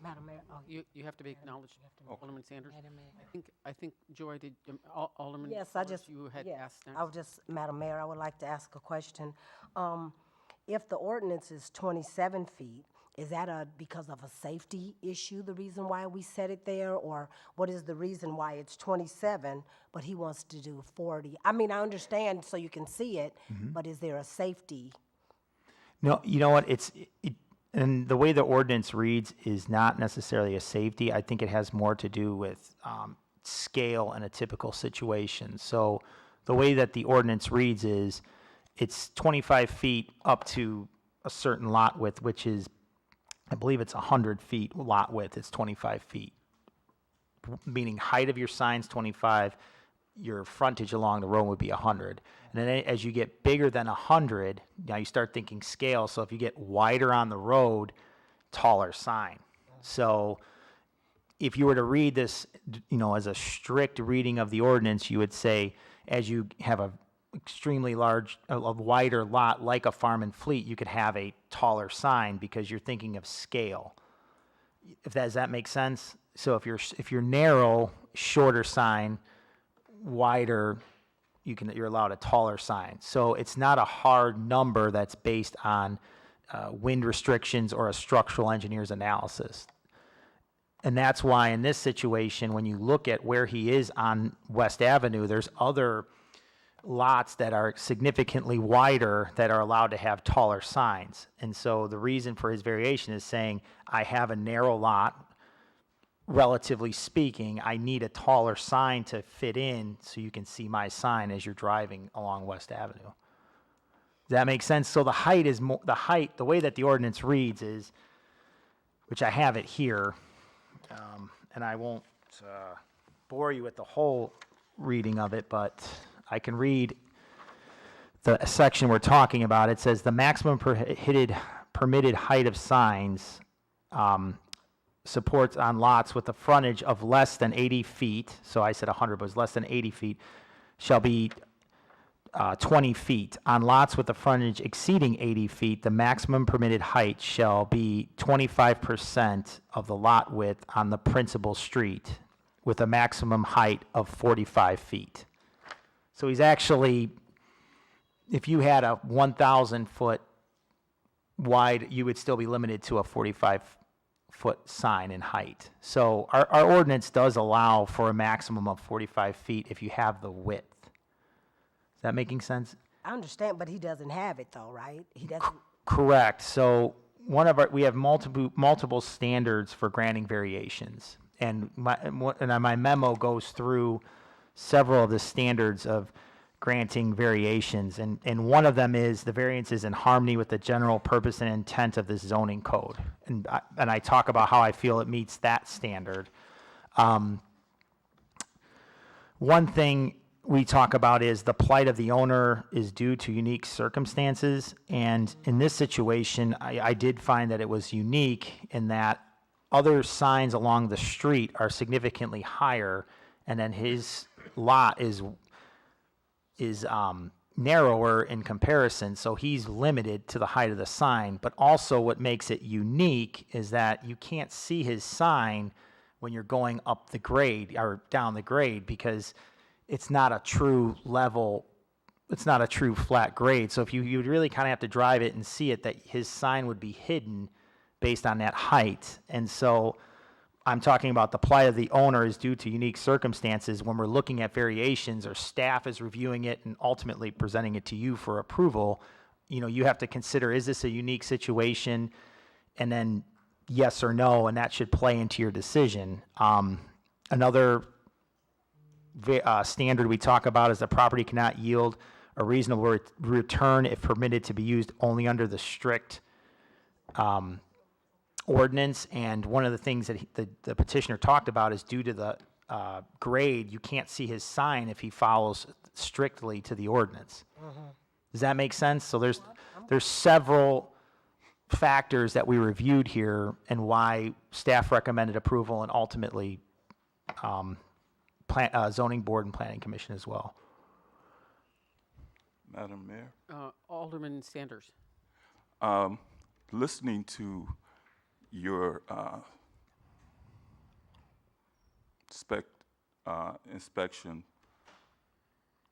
Madam Mayor. You have to be acknowledged, Alderman Sanders. I think Joy did. Alderman. Yes, you had asked next. Madam Mayor, I would like to ask a question. if the ordinance is 27 feet, is that because of a safety issue, the reason why we set it there? Or what is the reason why it's 27, but he wants to do 40? I mean, I understand so you can see it, but is there a safety? No, you know what, and the way the ordinance reads is not necessarily a safety. I think it has more to do with scale in a typical situation. So the way that the ordinance reads is it's 25 feet up to a certain lot width, which is, I believe it's 100 feet lot width, it's 25 feet. Meaning height of your sign's 25, your frontage along the road would be 100. And then as you get bigger than 100, now you start thinking scale. So if you get wider on the road, taller sign. So if you were to read this, as a strict reading of the ordinance, you would say, as you have a extremely large, a wider lot like a farm and fleet, you could have a taller sign because you're thinking of scale. Does that make sense? So if you're narrow, shorter sign, wider, you're allowed a taller sign. So it's not a hard number that's based on wind restrictions or a structural engineer's analysis. And that's why in this situation, when you look at where he is on West Avenue, there's other lots that are significantly wider that are allowed to have taller signs. And so the reason for his variation is saying, I have a narrow lot, relatively speaking, I need a taller sign to fit in so you can see my sign as you're driving along West Avenue. Does that make sense? So the height is the way that the ordinance reads is, which I have it here, and I won't bore you with the whole reading of it, but I can read the section we're talking about. It says the maximum permitted height of signs supports on lots with a frontage of less than 80 feet, so I said 100, but it's less than 80 feet, shall be 20 feet. On lots with a frontage exceeding 80 feet, the maximum permitted height shall be 25% of the lot width on the principal street, with a maximum height of 45 feet. So he's actually, if you had a 1,000 foot wide, you would still be limited to a 45-foot sign in height. So our ordinance does allow for a maximum of 45 feet if you have the width. Is that making sense? I understand, but he doesn't have it though, right? He doesn't. Correct. So we have multiple standards for granting variations, and my memo goes through several of the standards of granting variations, and one of them is the variance is in harmony with the general purpose and intent of this zoning code, and I talk about how I feel it meets that standard. One thing we talk about is the plight of the owner is due to unique circumstances, and in this situation, I did find that it was unique in that other signs along the street are significantly higher, and then his lot is narrower in comparison, so he's limited to the height of the sign. But also what makes it unique is that you can't see his sign when you're going up the grade or down the grade, because it's not a true level, it's not a true flat grade. So if you would really kind of have to drive it and see it, that his sign would be hidden based on that height. And so I'm talking about the plight of the owner is due to unique circumstances. When we're looking at variations or staff is reviewing it and ultimately presenting it to you for approval, you have to consider, is this a unique situation? And then yes or no, and that should play into your decision. Another standard we talk about is the property cannot yield a reasonable return if permitted to be used only under the strict ordinance. And one of the things that the petitioner talked about is due to the grade, you can't see his sign if he follows strictly to the ordinance. Does that make sense? So there's several factors that we reviewed here and why staff recommended approval, and ultimately zoning board and planning commission as well. Madam Mayor? Alderman Sanders. Listening to your inspection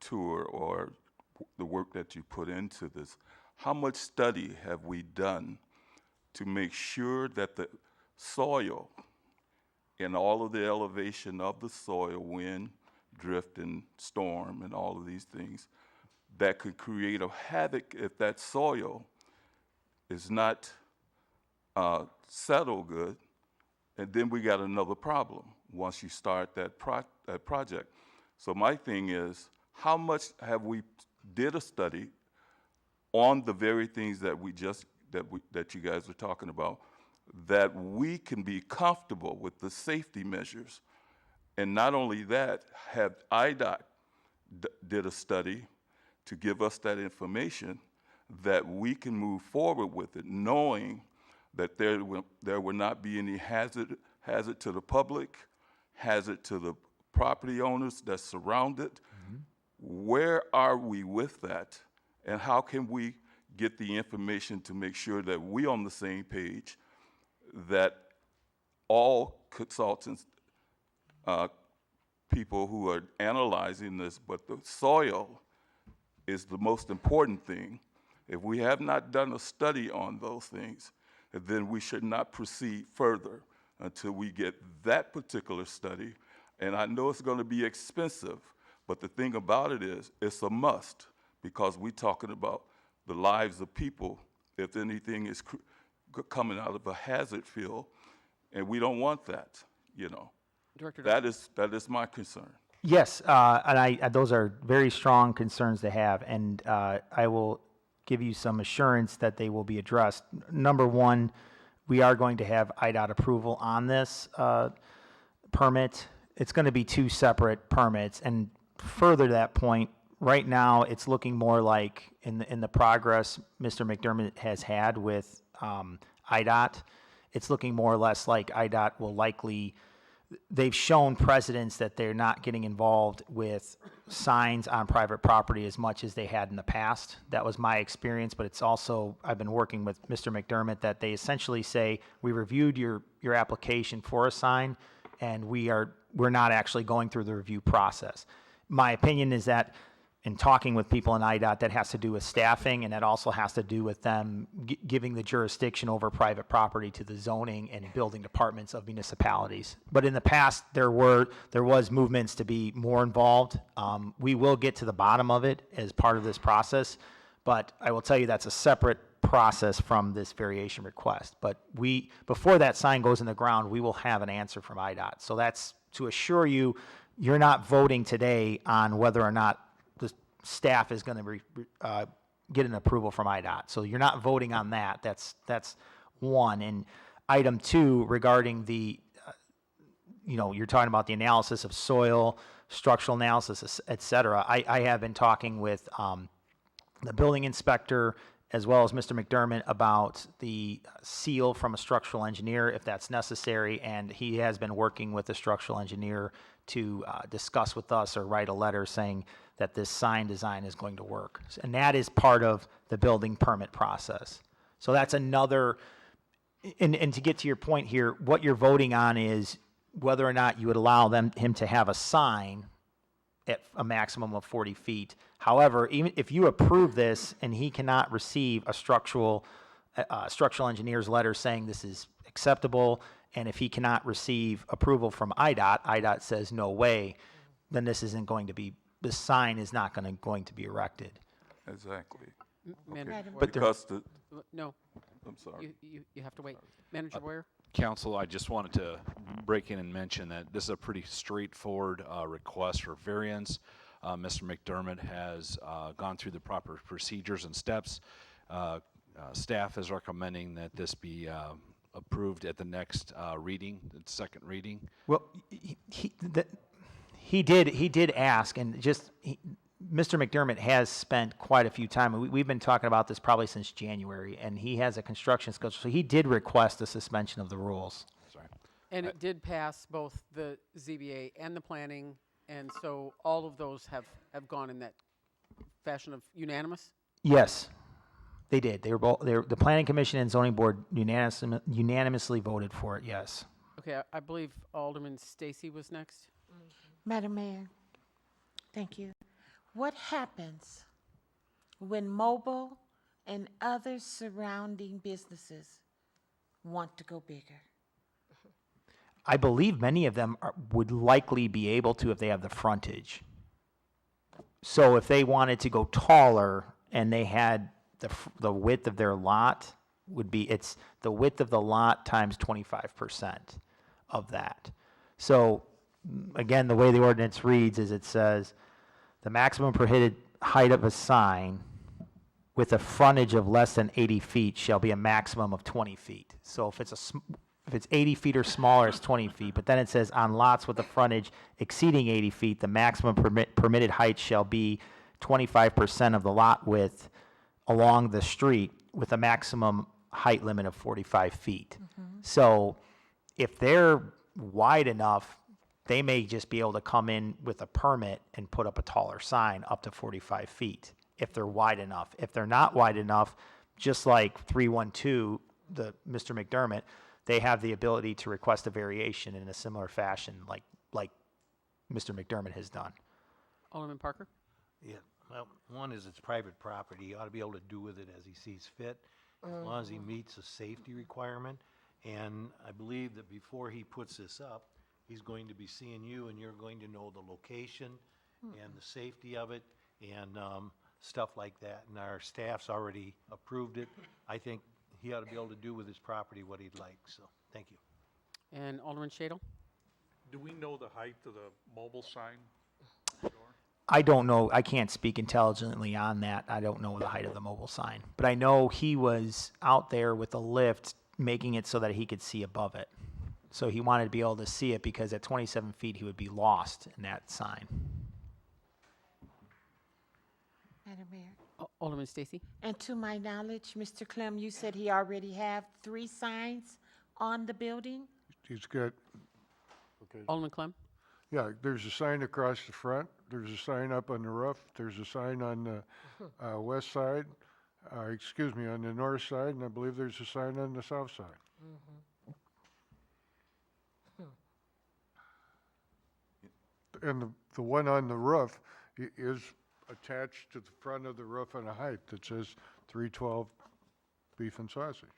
tour or the work that you put into this, how much study have we done to make sure that the soil and all of the elevation of the soil, wind, drift, and storm, and all of these things, that could create a havoc if that soil is not settled good, and then we got another problem once you start that project. So my thing is, how much have we did a study on the very things that that you guys are talking about, that we can be comfortable with the safety measures, and not only that, have IDOT did a study to give us that information that we can move forward with it, knowing that there will not be any hazard to the public, hazard to the property owners that surround it. Where are we with that? And how can we get the information to make sure that we're on the same page, that all consultants, people who are analyzing this, but the soil is the most important thing. If we have not done a study on those things, then we should not proceed further until we get that particular study. And I know it's going to be expensive, but the thing about it is, it's a must, because we're talking about the lives of people if anything is coming out of a hazard field, and we don't want that, you know. Director, that is my concern. Yes, and those are very strong concerns to have, and I will give you some assurance that they will be addressed. Number one, we are going to have IDOT approval on this permit. It's going to be two separate permits, and further to that point, right now it's looking more like in the progress Mr. McDermott has had with IDOT, it's looking more or less like IDOT will likely. They've shown precedents that they're not getting involved with signs on private property as much as they had in the past. That was my experience, but it's also, I've been working with Mr. McDermott, that they essentially say, we reviewed your application for a sign, and we're not actually going through the review process. My opinion is that in talking with people in IDOT, that has to do with staffing, and that also has to do with them giving the jurisdiction over private property to the zoning and building departments of municipalities. But in the past, there was movements to be more involved. We will get to the bottom of it as part of this process, but I will tell you that's a separate process from this variation request. But before that sign goes in the ground, we will have an answer from IDOT. So that's to assure you, you're not voting today on whether or not staff is going to get an approval from IDOT. So you're not voting on that. That's one. And item two, regarding the, you're talking about the analysis of soil, structural analysis, et cetera. I have been talking with the building inspector as well as Mr. McDermott about the seal from a structural engineer, if that's necessary. And he has been working with the structural engineer to discuss with us or write a letter saying that this sign design is going to work. And that is part of the building permit process. So that's another, and to get to your point here, what you're voting on is whether or not you would allow him to have a sign at a maximum of 40 feet. However, even if you approve this and he cannot receive a structural engineer's letter saying this is acceptable, and if he cannot receive approval from IDOT says no way, then this sign is not going to be erected. Exactly. Manager But Boyer. No. I'm sorry. You have to wait. Manager Boyer? Council, I just wanted to break in and mention that this is a pretty straightforward request for variance. Mr. McDermott has gone through the proper procedures and steps. Staff is recommending that this be approved at the next reading, the second reading. Well, he did ask, and Mr. McDermott has spent quite a few time. We've been talking about this probably since January, and he has a construction schedule, so he did request a suspension of the rules. Sorry. And it did pass both the ZBA and the planning, and so all of those have gone in that fashion of unanimous? Yes, they did. They were both. The Planning Commission and Zoning Board unanimously voted for it. Yes. Okay, I believe Alderman Stacy was next. Madam Mayor, thank you. What happens when mobile and other surrounding businesses want to go bigger? I believe many of them would likely be able to if they have the frontage. So if they wanted to go taller and they had the width of their lot would be, it's the width of the lot times 25% of that. So again, the way the ordinance reads is it says, the maximum prohibited height of a sign with a frontage of less than 80 feet shall be a maximum of 20 feet. So if it's if it's 80 feet or smaller, it's 20 feet. But then it says on lots with a frontage exceeding 80 feet, the maximum permitted height shall be 25% of the lot width along the street with a maximum height limit of 45 feet. So if they're wide enough, they may just be able to come in with a permit and put up a taller sign up to 45 feet if they're wide enough. If they're not wide enough, just like 312, Mr. McDermott, they have the ability to request a variation in a similar fashion like Mr. McDermott has done. Alderman Parker? Yeah, well, one is it's private property. He ought to be able to do with it as he sees fit, as long as he meets a safety requirement. And I believe that before he puts this up, he's going to be seeing you, and you're going to know the location and the safety of it and stuff like that. And our staff's already approved it. I think he ought to be able to do with his property what he'd like, so, thank you. And Alderman Shadle? Do we know the height of the mobile sign? I don't know, I can't speak intelligently on that. I don't know the height of the mobile sign. But I know he was out there with a lift making it so that he could see above it. So he wanted to be able to see it because at 27 feet he would be lost in that sign. Madam Mayor? Alderman Stacy? And to my knowledge, Mr. Clem, you said he already have 3 signs on the building? He's got, okay. Alderman Clem? Yeah, there's a sign across the front, there's a sign up on the roof, there's a sign on the west side, on the north side, and I believe there's a sign on the south side. And the one on the roof is attached to the front of the roof on a height that says 312 beef and sausage.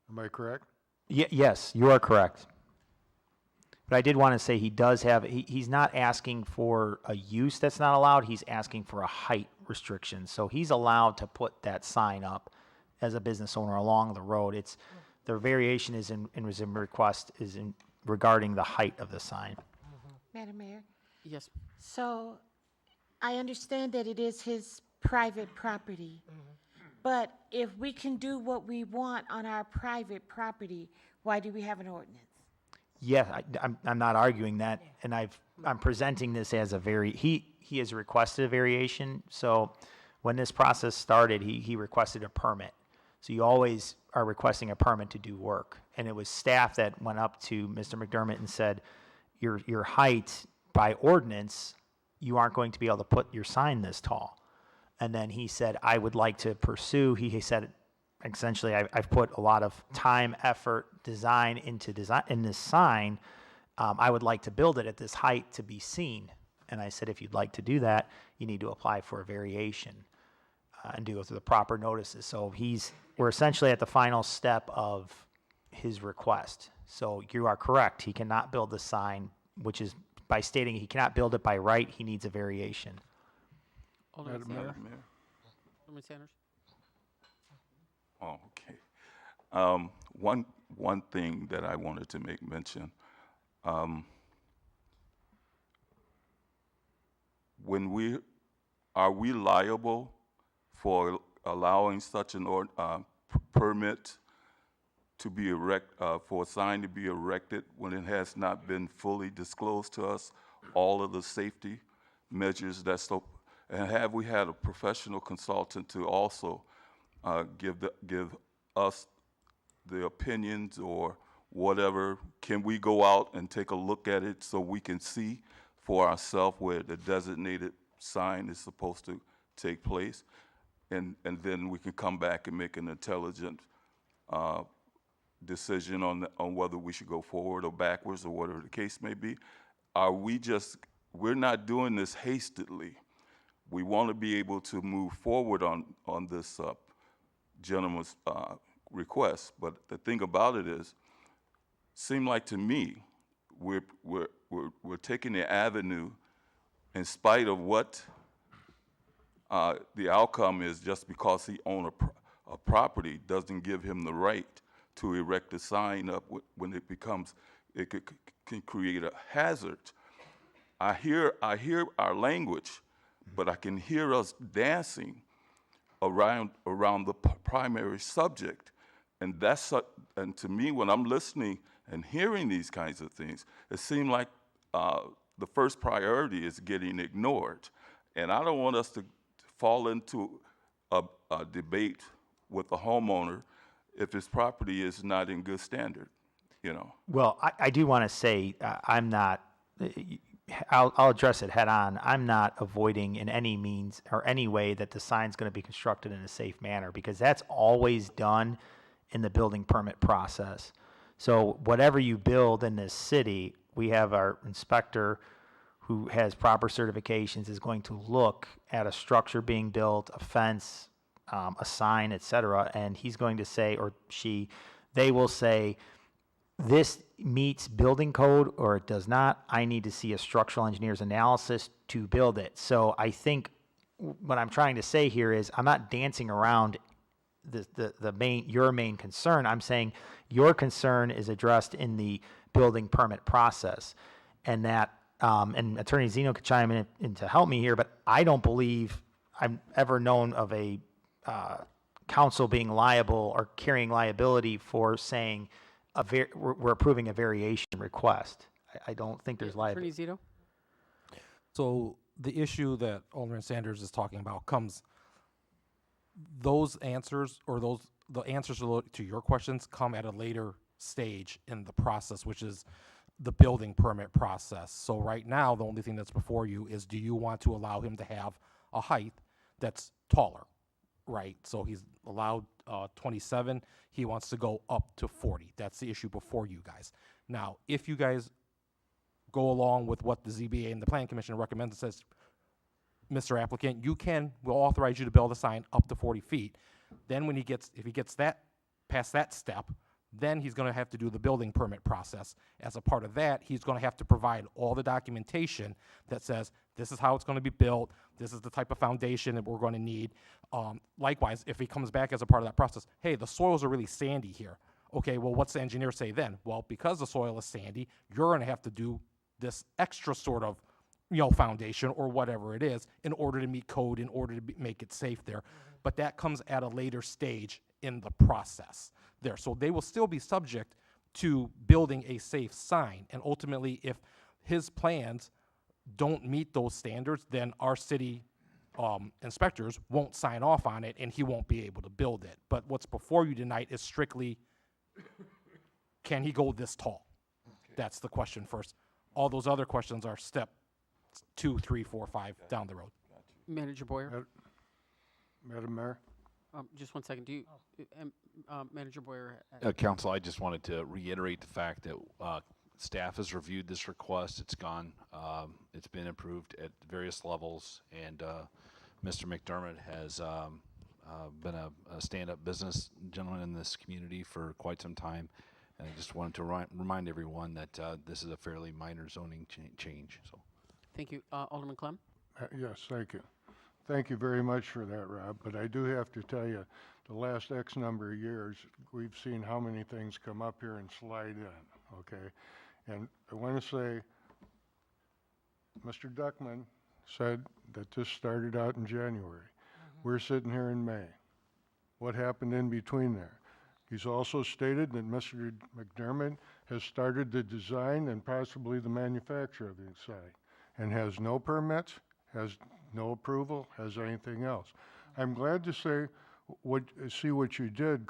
Am I correct? Yes, you are correct. But I did want to say he does have, he's not asking for a use that's not allowed, he's asking for a height restriction. So he's allowed to put that sign up as a business owner along the road. It's, the variation is in request is in regarding the height of the sign. Madam Mayor? Yes. So I understand that it is his private property. But if we can do what we want on our private property, why do we have an ordinance? Yeah, I'm not arguing that, and I'm presenting this as he has requested a variation. So when this process started, he requested a permit. So you always are requesting a permit to do work, and it was staff that went up to Mr. McDermott and said, your height by ordinance, you aren't going to be able to put your sign this tall. And then he said, I would like to pursue. He said, essentially, I've put a lot of time, effort, design into in this sign. I would like to build it at this height to be seen. And I said, if you'd like to do that, you need to apply for a variation and go through the proper notices. So we're essentially at the final step of his request. So you are correct. He cannot build the sign, which is by stating he cannot build it by right. He needs a variation. Alderman Madam Sanders? Mayor. Alderman Sanders? Oh, okay. One thing that I wanted to make mention, are we liable for allowing such an permit to be for a sign to be erected when it has not been fully disclosed to us, all of the safety measures and have we had a professional consultant to also give us the opinions or whatever? Can we go out and take a look at it so we can see for ourselves where the designated sign is supposed to take place? And then we can come back and make an intelligent decision on whether we should go forward or backwards or whatever the case may be. We're not doing this hastily. We want to be able to move forward on this gentleman's request, but the thing about it is, seem like to me, we're taking the avenue in spite of what the outcome is, just because he owns a property doesn't give him the right to erect a sign up when it can create a hazard. I hear our language, but I can hear us dancing around the primary subject, and and to me, when I'm listening and hearing these kinds of things, it seems like the first priority is getting ignored, and I don't want us to fall into a debate with the homeowner if his property is not in good standard, you know. Well, I do want to say I'm not. I'll address it head on. I'm not avoiding in any means or any way that the sign's going to be constructed in a safe manner, because that's always done in the building permit process. So whatever you build in this city, we have our inspector who has proper certifications is going to look at a structure being built, a fence, a sign, et cetera, and he's going to say, or they will say, this meets building code or it does not. I need to see a structural engineer's analysis to build it. So I think what I'm trying to say here is I'm not dancing around your main concern. I'm saying your concern is addressed in the building permit process, and that and Attorney Zeno could chime in to help me here, but I don't believe I've ever known of a council being liable or carrying liability for saying we're approving a variation request. I don't think there's liability. Attorney Zito? So the issue that Alderman Sanders is talking about comes, those answers or the answers to your questions come at a later stage in the process, which is the building permit process. So right now, the only thing that's before you is, do you want to allow him to have a height that's taller, right? So he's allowed 27. He wants to go up to 40. That's the issue before you guys. Now, if you guys go along with what the ZBA and the Planning Commission recommends, it says, Mr. Applicant, we'll authorize you to build a sign up to 40 feet. Then if he gets past that step, then he's going to have to do the building permit process. As a part of that, he's going to have to provide all the documentation that says, this is how it's going to be built, this is the type of foundation that we're going to need. Likewise, if he comes back as a part of that process, hey, the soils are really sandy here. Okay, well, what's the engineer say then? Well, because the soil is sandy, you're going to have to do this extra sort of foundation or whatever it is in order to meet code, in order to make it safe there. But that comes at a later stage in the process there. So they will still be subject to building a safe sign. And ultimately, if his plans don't meet those standards, then our city inspectors won't sign off on it and he won't be able to build it. But what's before you tonight is strictly, can he go this tall? Okay. That's the question first. All those other questions are step 2, 3, 4, 5 down the road. Manager Boyer? Madam Mayor? Just 1 second. Manager Boyer? Council, I just wanted to reiterate the fact that staff has reviewed this request. It's gone. It's been approved at various levels, and Mr. McDermott has been a stand-up business gentleman in this community for quite some time. And I just wanted to remind everyone that this is a fairly minor zoning change. So, thank you. Alderman Clem? Yes, thank you. Thank you very much for that, Rob. But I do have to tell you, the last X number of years, we've seen how many things come up here and slide in, okay? And I want to say, Mr. Duckman said that this started out in January. We're sitting here in May. What happened in between there? He's also stated that Mr. McDermott has started the design and possibly the manufacture of the site and has no permits, has no approval, has anything else. I'm glad to say see what you did,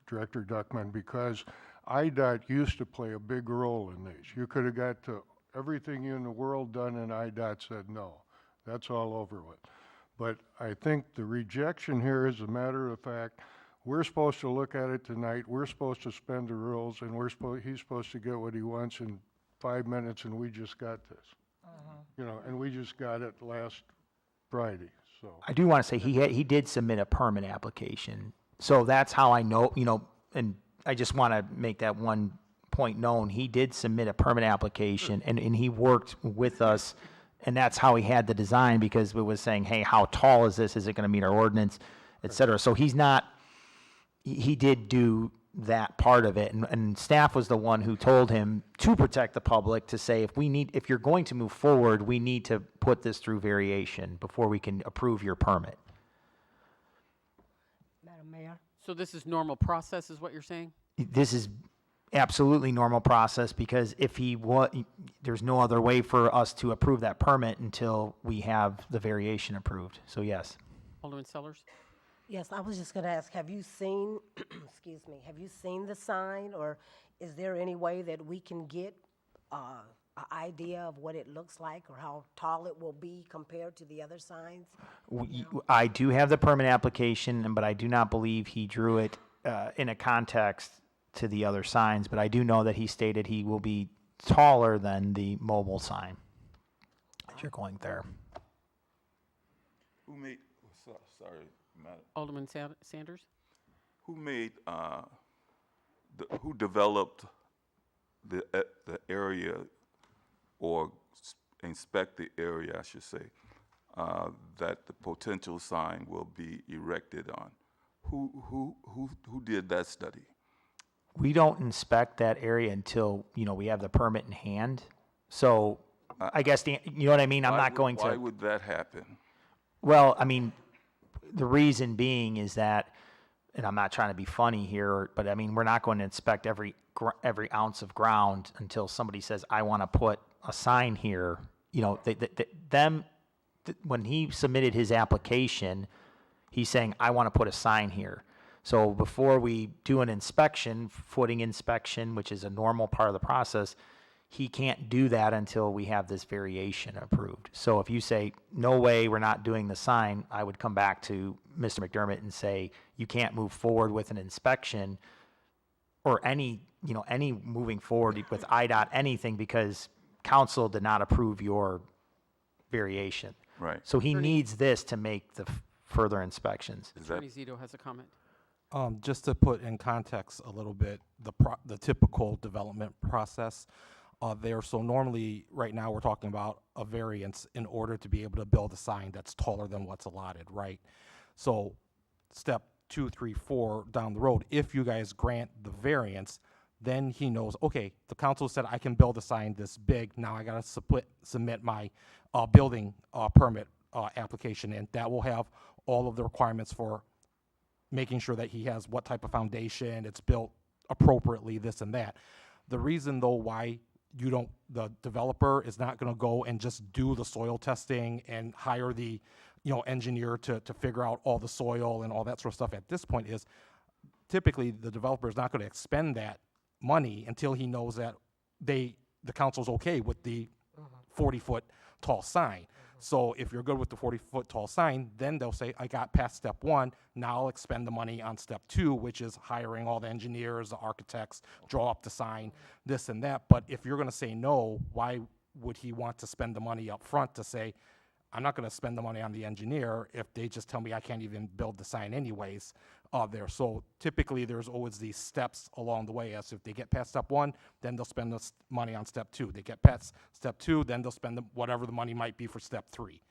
Director Duckman, because IDOT used to play a big role in these. You could have got to everything in the world done and IDOT said no. That's all over with. But I think the rejection here is a matter of fact. We're supposed to look at it tonight. We're supposed to spend the rules, and he's supposed to get what he wants in 5 minutes, and we just got this. And we just got it last Friday. so. I do want to say he did submit a permit application. So that's how I know, and I just want to make that one point known. He did submit a permit application and he worked with us, and that's how he had the design, because we was saying, hey, how tall is this? Is it going to meet our ordinance, et cetera. So he did do that part of it, and staff was the one who told him to protect the public, to say, if you're going to move forward, we need to put this through variation before we can approve your permit. Madam Mayor? So this is normal process, is what you're saying? This is absolutely normal process, because there's no other way for us to approve that permit until we have the variation approved. So yes. Alderman Sellers? Yes, I was just going to ask, have you seen, excuse me, have you seen the sign, or is there any way that we can get an idea of what it looks like or how tall it will be compared to the other signs? I do have the permit application, but I do not believe he drew it in a context to the other signs, but I do know that he stated he will be taller than the mobile sign as you're going there. Who made, sorry, Madam. Alderman Sanders? Who made, who developed the area, or inspect the area, I should say, that the potential sign will be erected on? Who did that study? We don't inspect that area until, we have the permit in hand. So I guess, you know what I mean? I'm not going to. Why would that happen? Well, I mean, the reason being is that, and I'm not trying to be funny here, but I mean, we're not going to inspect every ounce of ground until somebody says, I want to put a sign here. When he submitted his application, he's saying, I want to put a sign here. So before we do an inspection, footing inspection, which is a normal part of the process, he can't do that until we have this variation approved. So if you say, no way, we're not doing the sign, I would come back to Mr. McDermott and say, you can't move forward with an inspection or any moving forward with IDOT, anything, because council did not approve your variation. Right. So he needs this to make the further inspections. Attorney Zito has a comment. Just to put in context a little bit, the typical development process there. So normally, right now, we're talking about a variance in order to be able to build a sign that's taller than what's allotted, right? So step 2, 3, 4 down the road, if you guys grant the variance, then he knows, okay, the council said I can build a sign this big. Now I got to submit my building permit application, and that will have all of the requirements for making sure that he has what type of foundation, it's built appropriately, this and that. The reason, though, why the developer is not going to go and just do the soil testing and hire the engineer to figure out all the soil and all that sort of stuff at this point is, typically the developer is not going to expend that money until he knows that the council's okay with the 40-foot tall sign. So if you're good with the 40-foot tall sign, then they'll say, I got past step 1, now I'll expend the money on step 2, which is hiring all the engineers, the architects, draw up the sign, this and that. But if you're going to say no, why would he want to spend the money up front to say, I'm not going to spend the money on the engineer if they just tell me I can't even build the sign anyways there. So typically there's always these steps along the way, as if they get past step 1, then they'll spend the money on step 2. They get past step 2, then they'll spend whatever the money might be for step 3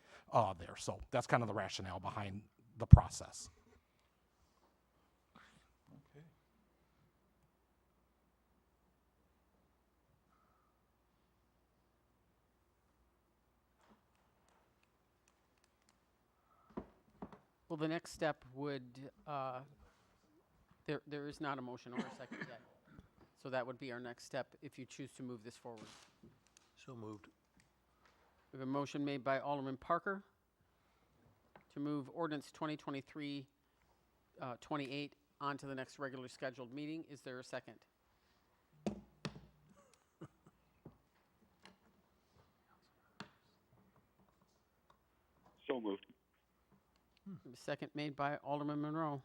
there. So that's kind of the rationale behind the process. Okay. Well, the next step would, there is not a motion or a second yet. So that would be our next step if you choose to move this forward. So moved. We have a motion made by Alderman Parker to move ordinance 2023-28 on to the next regularly scheduled meeting. Is there a second? So moved. Second made by Alderman Monroe.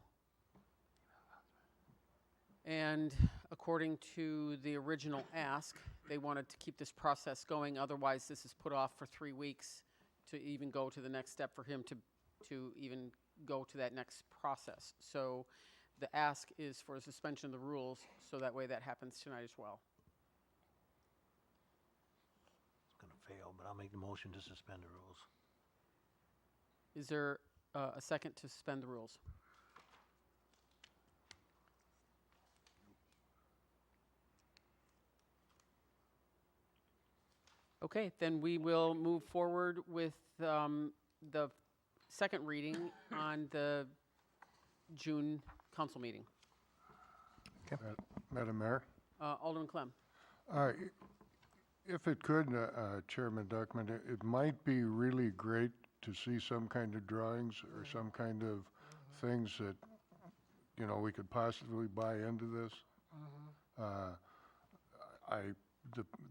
And according to the original ask, they wanted to keep this process going. Otherwise, this is put off for 3 weeks to even go to the next step for him to to even go to that next process. So the ask is for a suspension of the rules, so that way that happens tonight as well. It's going to fail, but I'll make the motion to suspend the rules. Is there a second to suspend the rules? Okay, then we will move forward with the second reading on the June council meeting. Madam Mayor? Alderman Clem. If it could, Chairman Duckman, it might be really great to see some kind of drawings or some kind of things that, you know, we could possibly buy into this.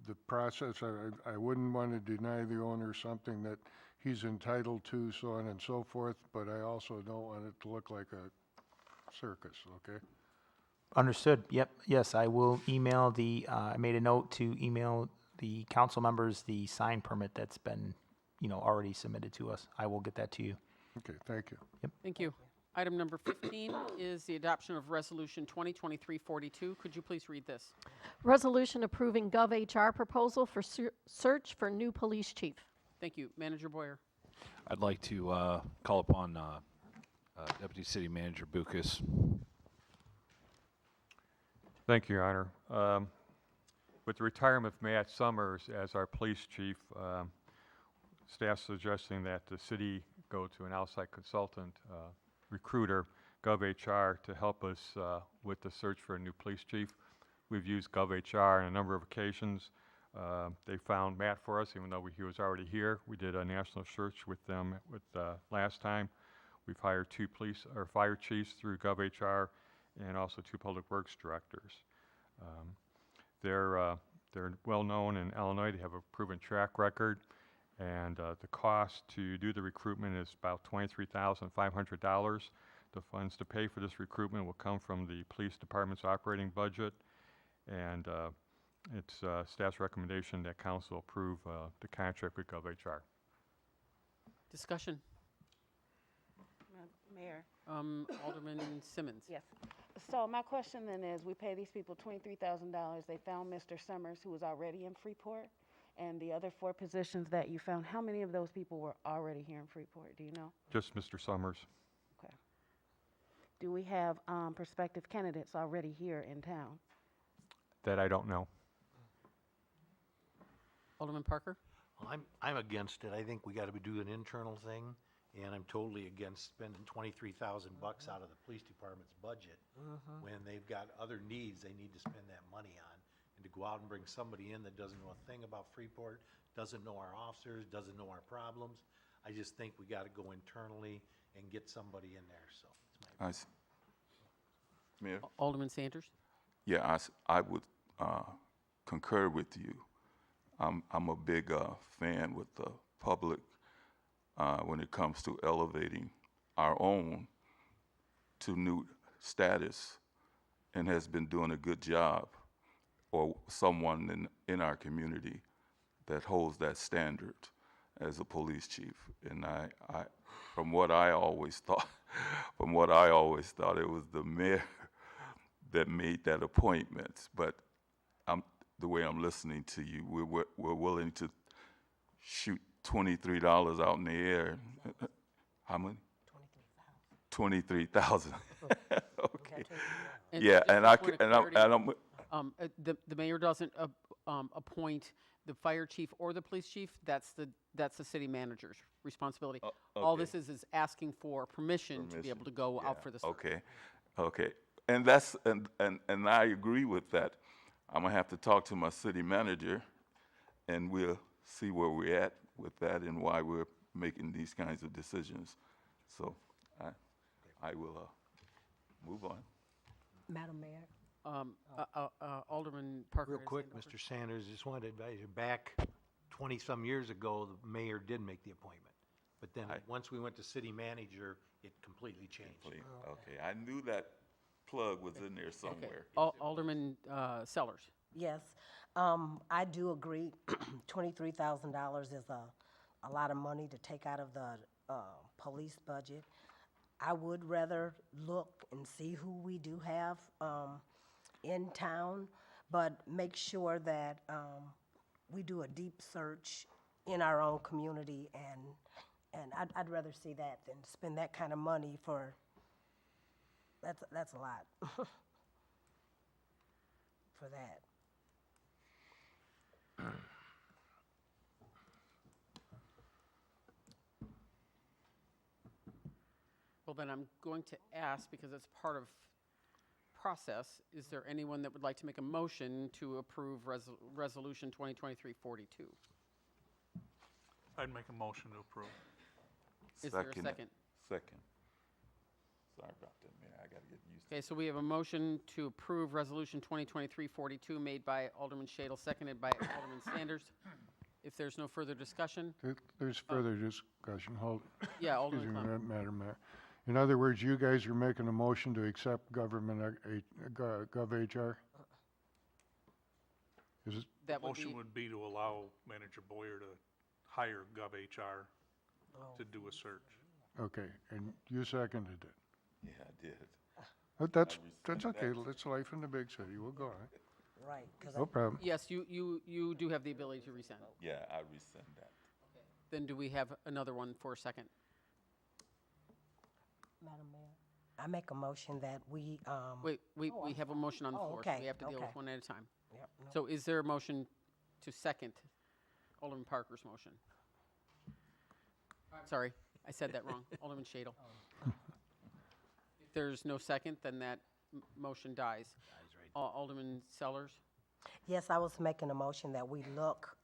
The process, I wouldn't want to deny the owner something that he's entitled to, so on and so forth, but I also don't want it to look like a circus, okay? Understood. Yep. Yes, I will email I made a note to email the council members the sign permit that's been, already submitted to us. I will get that to you. Okay, thank you. Yep. Thank you. Item number 15 is the adoption of Resolution 2023-42. Could you please read this? Resolution approving GovHR proposal for search for new police chief. Thank you. Manager Boyer. I'd like to call upon Deputy City Manager Bucus. Thank you, Your Honor. With the retirement of Matt Summers as our police chief, staff suggesting that the city go to an outside consultant recruiter, GovHR, to help us with the search for a new police chief. We've used GovHR on a number of occasions. They found Matt for us, even though he was already here. We did a national search with them last time. We've hired 2 police or fire chiefs through GovHR and also 2 public works directors. They're well known in Illinois. They have a proven track record, and the cost to do the recruitment is about $23,500. The funds to pay for this recruitment will come from the police department's operating budget, and it's staff's recommendation that council approve the contract with GovHR. Discussion. Mayor. Alderman Simmons. Yes. So my question then is, we pay these people $23,000. They found Mr. Summers, who was already in Freeport, and the other 4 positions that you found, how many of those people were already here in Freeport? Do you know? Just Mr. Summers. Okay. Do we have prospective candidates already here in town? That I don't know. Alderman Parker. Well, I'm against it. I think we got to do an internal thing, and I'm totally against spending $23,000 out of the police department's budget when they've got other needs they need to spend that money on. And to go out and bring somebody in that doesn't know a thing about Freeport, doesn't know our officers, doesn't know our problems. I just think we got to go internally and get somebody in there. So, it's my Mayor? Alderman Sanders. Yeah, I would concur with you. I'm a big fan with the public when it comes to elevating our own to new status, and has been doing a good job, or someone in our community that holds that standard as a police chief. And I from what I always thought, it was the mayor that made that appointment. But the way I'm listening to you, we're willing to shoot $23 out in the air. How many? 23,000. Okay. And Yeah, just and for I point of c- and I'm, clarity, and I'm the mayor doesn't appoint the fire chief or the police chief. That's the city manager's responsibility. All okay. this is asking for permission to be able to go out for the search. Okay, and that's and I agree with that. I'm gonna have to talk to my city manager, and we'll see where we're at with that and why we're making these kinds of decisions. So I will move on. Madam Mayor. Alderman Parker. real has quick, hand over. Mr. Sanders, just wanted to advise you, back 20-some years ago, the mayor did make the appointment. But then, once we went to city manager, it completely changed. Okay, I knew that plug was in there somewhere. Alderman Sellers. Yes, I do agree. $23,000 is a lot of money to take out of the police budget. I would rather look and see who we do have in town, but make sure that we do a deep search in our own community, and I'd rather see that than spend that kind of money for, that's a lot for that. Well, then I'm going to ask, because it's part of process, is there anyone that would like to make a motion to approve Resolution 2023-42? I'd make a motion to approve. Is there a second? Second. Sorry about that, man. I gotta get used to Okay, so we have a motion to approve Resolution 2023-42 made by Alderman Shadle, seconded by Alderman Sanders. If there's no further discussion, There's further discussion. Hold. Yeah, Alderman Excuse me, Clem. Madam Mayor. In other words, you guys are making a motion to accept government, GovHR? Is it? that would Motion be, would be to allow Manager Boyer to hire GovHR to do a search. Okay, and you seconded it. Yeah, I did. That's rescind okay. that. It's life in the big city. We'll go on. Right. 'Cause No problem. yes, you do have the ability to rescind. Yeah, I rescind that. Then do we have another one for a second? Madam Mayor, I make a motion that we, Wait, we have a motion on the Oh, floor, so okay, we have to deal with okay. one at a time. Yep, no. So is there a motion to second Alderman Parker's motion? Sorry, I said that wrong. Alderman Shadle. If there's no second, then that motion dies. Alderman Sellers? Yes, I was making a motion that we look,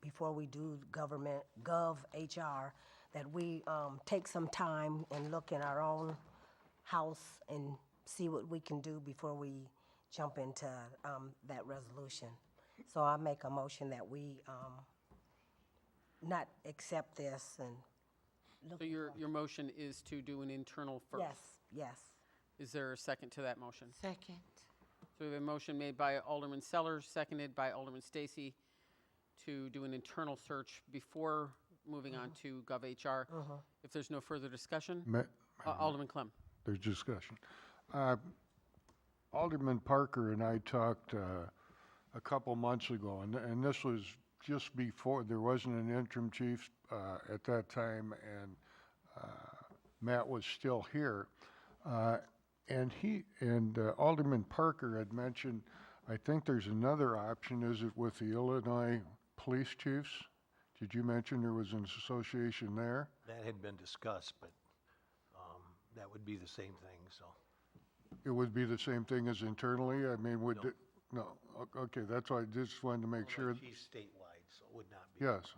before we do government, GovHR, that we take some time and look in our own house and see what we can do before we jump into that resolution. So I make a motion that we not accept this and look. So your motion is to do an internal first? Yes, yes. Is there a second to that motion? Second. So we have a motion made by Alderman Sellers, seconded by Alderman Stacy, to do an internal search before moving on to GovHR. If there's no further discussion, Alderman Clem. There's discussion. Alderman Parker and I talked a couple months ago, and this was just before, there wasn't an interim chief at that time, and Matt was still here. And Alderman Parker had mentioned, I think there's another option, is it with the Illinois police chiefs? Did you mention there was an association there? That had been discussed, but that would be the same thing, so. It would be the same thing as internally? I mean, would No. it, no, okay, that's why I just wanted to make sure. Chief statewide, so it would not be. Yes.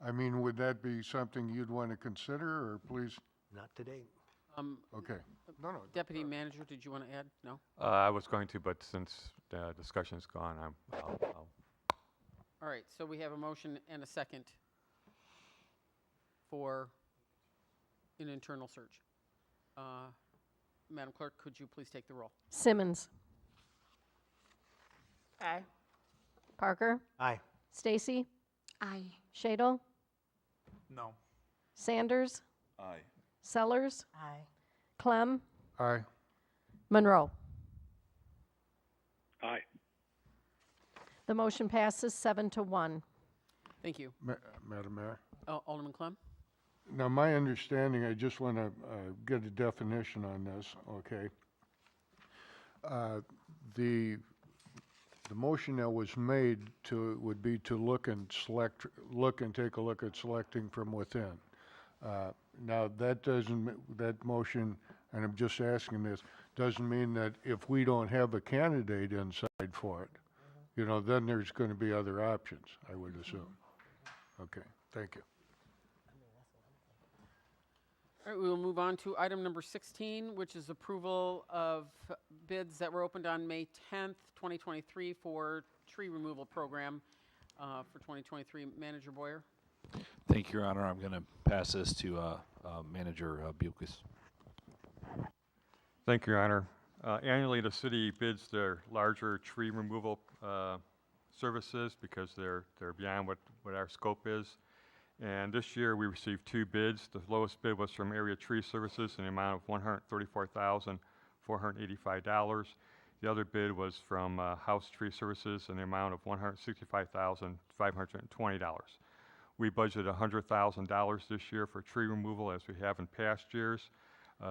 I mean, would that be something you'd want to consider, or please? Not today. Okay. No. Deputy Manager, did you want to add? No? I was going to, but since the discussion's gone, I'll All right, so we have a motion and a second for an internal search. Madam Clerk, could you please take the roll? Simmons. Aye. Parker. Aye. Stacy. Aye. Shadle. No. Sanders. Aye. Sellers. Aye. Clem. Aye. Monroe. Aye. The motion passes 7-1. Thank you. Madam Mayor? Alderman Clem? Now, my understanding, I just want to get a definition on this, okay? The motion that was made would be to look and take a look at selecting from within. Now, that motion, and I'm just asking this, doesn't mean that if we don't have a candidate inside for it, then there's going to be other options, I would assume. Okay, thank you. All right, we will move on to item number 16, which is approval of bids that were opened on May 10th, 2023 for tree removal program for 2023. Manager Boyer? Thank you, Your Honor. I'm going to pass this to Manager Bucas. Thank you, Your Honor. Annually, the city bids their larger tree removal services because they're beyond what our scope is. And this year, we received 2 bids. The lowest bid was from Area Tree Services in the amount of $134,485. The other bid was from House Tree Services in the amount of $165,520. We budgeted $100,000 this year for tree removal, as we have in past years.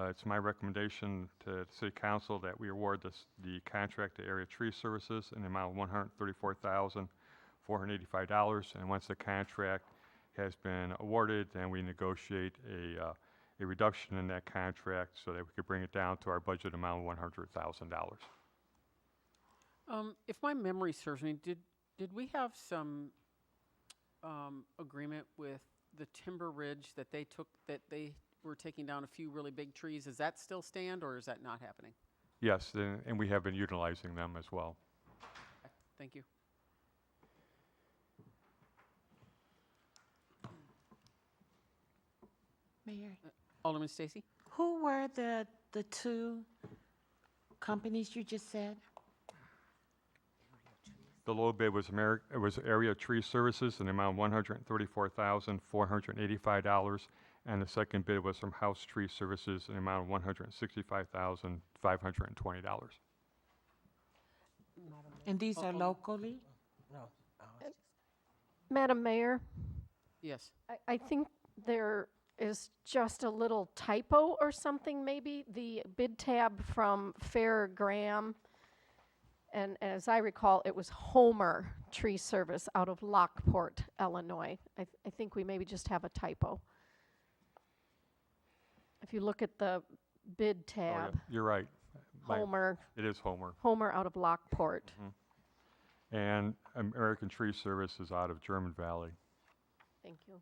It's my recommendation to the City Council that we award the contract to Area Tree Services in the amount of $134,485. And once the contract has been awarded, then we negotiate a reduction in that contract so that we could bring it down to our budget amount of $100,000. If my memory serves me, did we have some agreement with the Timber Ridge that they were taking down a few really big trees? Does that still stand, or is that not happening? Yes, and we have been utilizing them as well. Okay, thank you. Mayor, Alderman Stacy? who were the two companies you just said? The low bid was Area Tree Services in the amount of $134,485, and the second bid was from House Tree Services in the amount of $165,520. And these are locally? No. Madam Mayor, Yes. I think there is just a little typo or something, maybe. The bid tab from Fair Graham, and as I recall, it was Homer Tree Service out of Lockport, Illinois. I think we maybe just have a typo. If you look at the bid Oh, yeah, tab, you're right. Homer, It is Homer. Homer out of Lockport. And American Tree Service is out of German Valley. Thank you.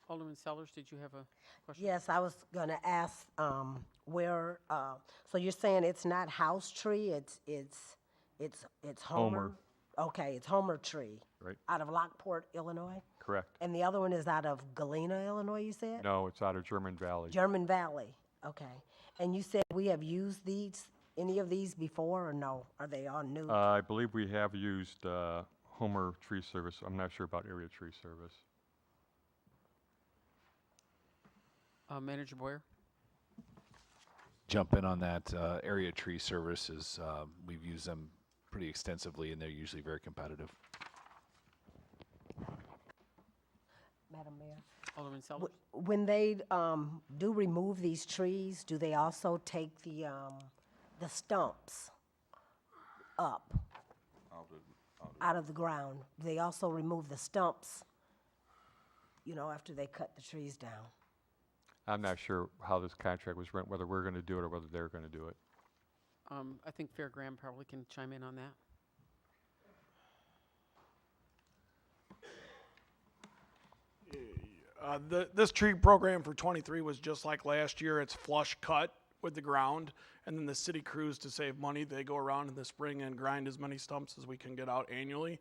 Alderman Sellers, did you have a question? Yes, I was going to ask where. So you're saying it's not House Tree, it's Homer. Homer. Okay, it's Homer Tree. Right. Out of Lockport, Illinois, Correct. and the other one is out of Galena, Illinois. You said. No, it's out of German Valley. German Valley. Okay, and you said we have used any of these before, or no? Are they all new? I believe we have used Homer Tree Service. I'm not sure about Area Tree Service. Manager Boyer? Jump in on that. Area Tree Services, we've used them pretty extensively, and they're usually very competitive. Madam Mayor. Alderman Sellers? When they do remove these trees, do they also take the stumps up out of the ground? Do they also remove the stumps, after they cut the trees down? I'm not sure how this contract was run, whether we're going to do it or whether they're going to do it. I think Fair Graham probably can chime in on that. This tree program for 23 was just like last year. It's flush cut with the ground, and then the city crews, to save money, they go around in the spring and grind as many stumps as we can get out annually.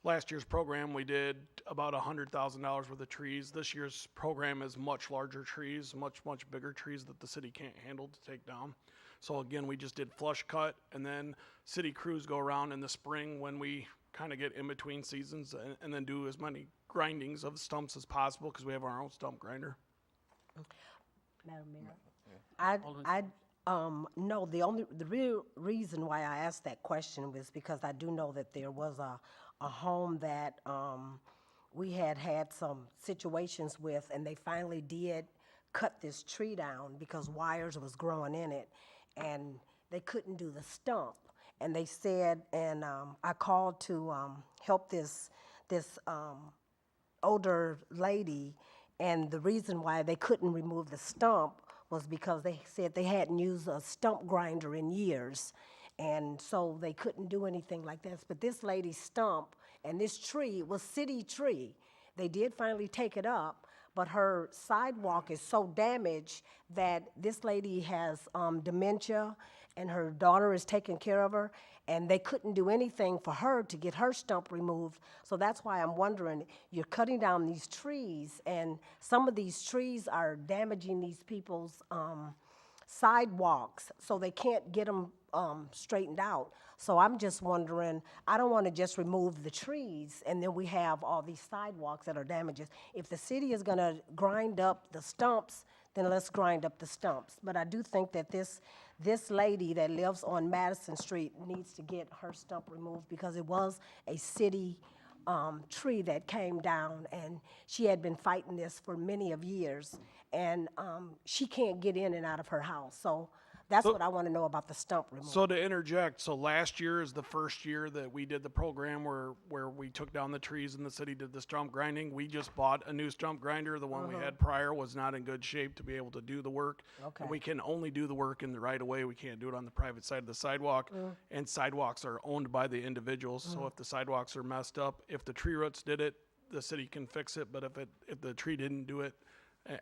Last year's program, we did about $100,000 worth of trees. This year's program is much larger trees, much bigger trees that the city can't handle to take down. So again, we just did flush cut, and then city crews go around in the spring when we kind of get in between seasons, and then do as many grindings of stumps as possible, because we have our own stump grinder. Madam Mayor, no. The real reason why I asked that question was because I do know that there was a home that we had some situations with, and they finally did cut this tree down because wires was growing in it, and they couldn't do the stump. And they said, and I called to help this older lady, and the reason why they couldn't remove the stump was because they said they hadn't used a stump grinder in years, and so they couldn't do anything like this. But this lady's stump and this tree was city tree. They did finally take it up, but her sidewalk is so damaged that this lady has dementia, and her daughter is taking care of her, and they couldn't do anything for her to get her stump removed. So that's why I'm wondering, you're cutting down these trees, and some of these trees are damaging these people's sidewalks, so they can't get them straightened out. So I'm just wondering, I don't want to just remove the trees and then we have all these sidewalks that are damages. If the city is going to grind up the stumps, then let's grind up the stumps. But I do think that this lady that lives on Madison Street needs to get her stump removed because it was a city tree that came down, and she had been fighting this for many of years, and she can't get in and out of her house. So that's what I want to know about the stump removal. So to interject, so last year is the first year that we did the program where we took down the trees and the city did the stump grinding. We just bought a new stump grinder. The one we had prior was not in good shape to be able to do the work. Okay. And we can only do the work in the right of way. We can't do it on the private side of the sidewalk. And sidewalks are owned by the individuals. So if the sidewalks are messed up, if the tree roots did it, the city can fix it. But if the tree didn't do it,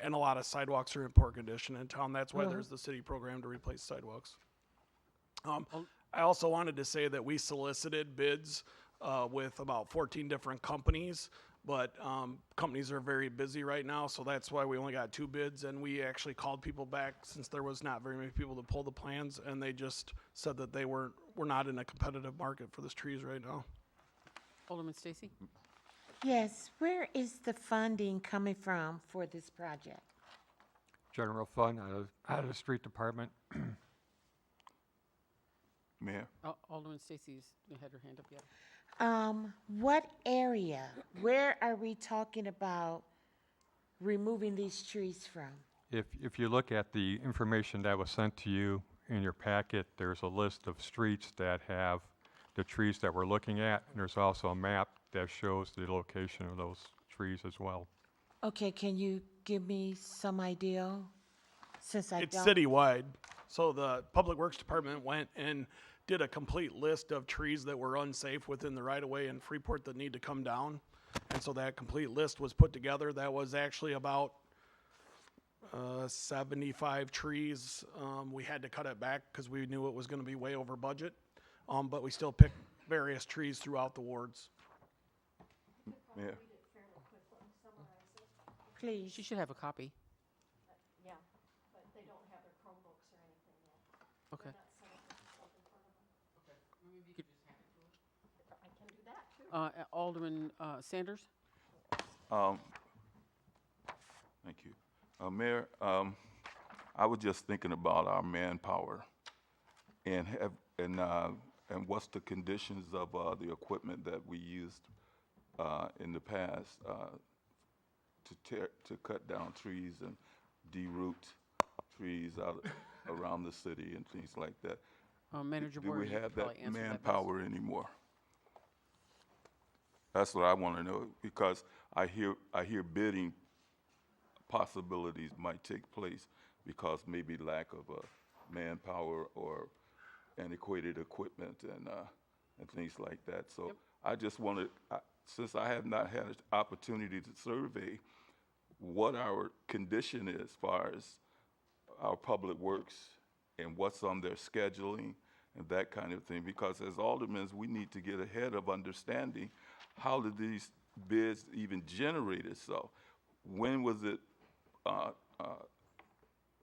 and a lot of sidewalks are in poor condition in town. That's why there's the city program to replace sidewalks. I also wanted to say that we solicited bids with about 14 different companies, but companies are very busy right now, so that's why we only got 2 bids, and we actually called people back since there was not very many people to pull the plans, and they just said that we're not in a competitive market for those trees right now. Alderman Stacy? Yes, where is the funding coming from for this project? General fund out of the street department. Mayor? Alderman Stacy's had her hand up yet. What area, where are we talking about removing these trees from? If you look at the information that was sent to you in your packet, there's a list of streets that have the trees that we're looking at, and there's also a map that shows the location of those trees as well. Okay, can you give me some idea? Since I It's don't. citywide. So the Public Works Department went and did a complete list of trees that were unsafe within the right-of-way in Freeport that need to come down. And so that complete list was put together. That was actually about 75 trees. We had to cut it back because we knew it was going to be way over budget. But we still picked various trees throughout the wards. Mayor? Please. She should have a copy. Yeah, but they don't have their Chromebooks or anything yet. Okay. Maybe you could just hand it to her. I can do that, too. Alderman Sanders? Thank you. Mayor, I was just thinking about our manpower and what's the conditions of the equipment that we used in the past to cut down trees and deroot trees out around the city and things like that. Manager Do Boyer, we you have could that probably answer that best. manpower anymore? That's what I want to know, because I hear bidding possibilities might take place because maybe lack of manpower or antiquated equipment and things like that. So I just wanted, since I have not had an opportunity to survey what our condition is as far as our public works and what's on their scheduling and that kind of thing, because as aldermen, we need to get ahead of understanding how did these bids even generate itself? When was it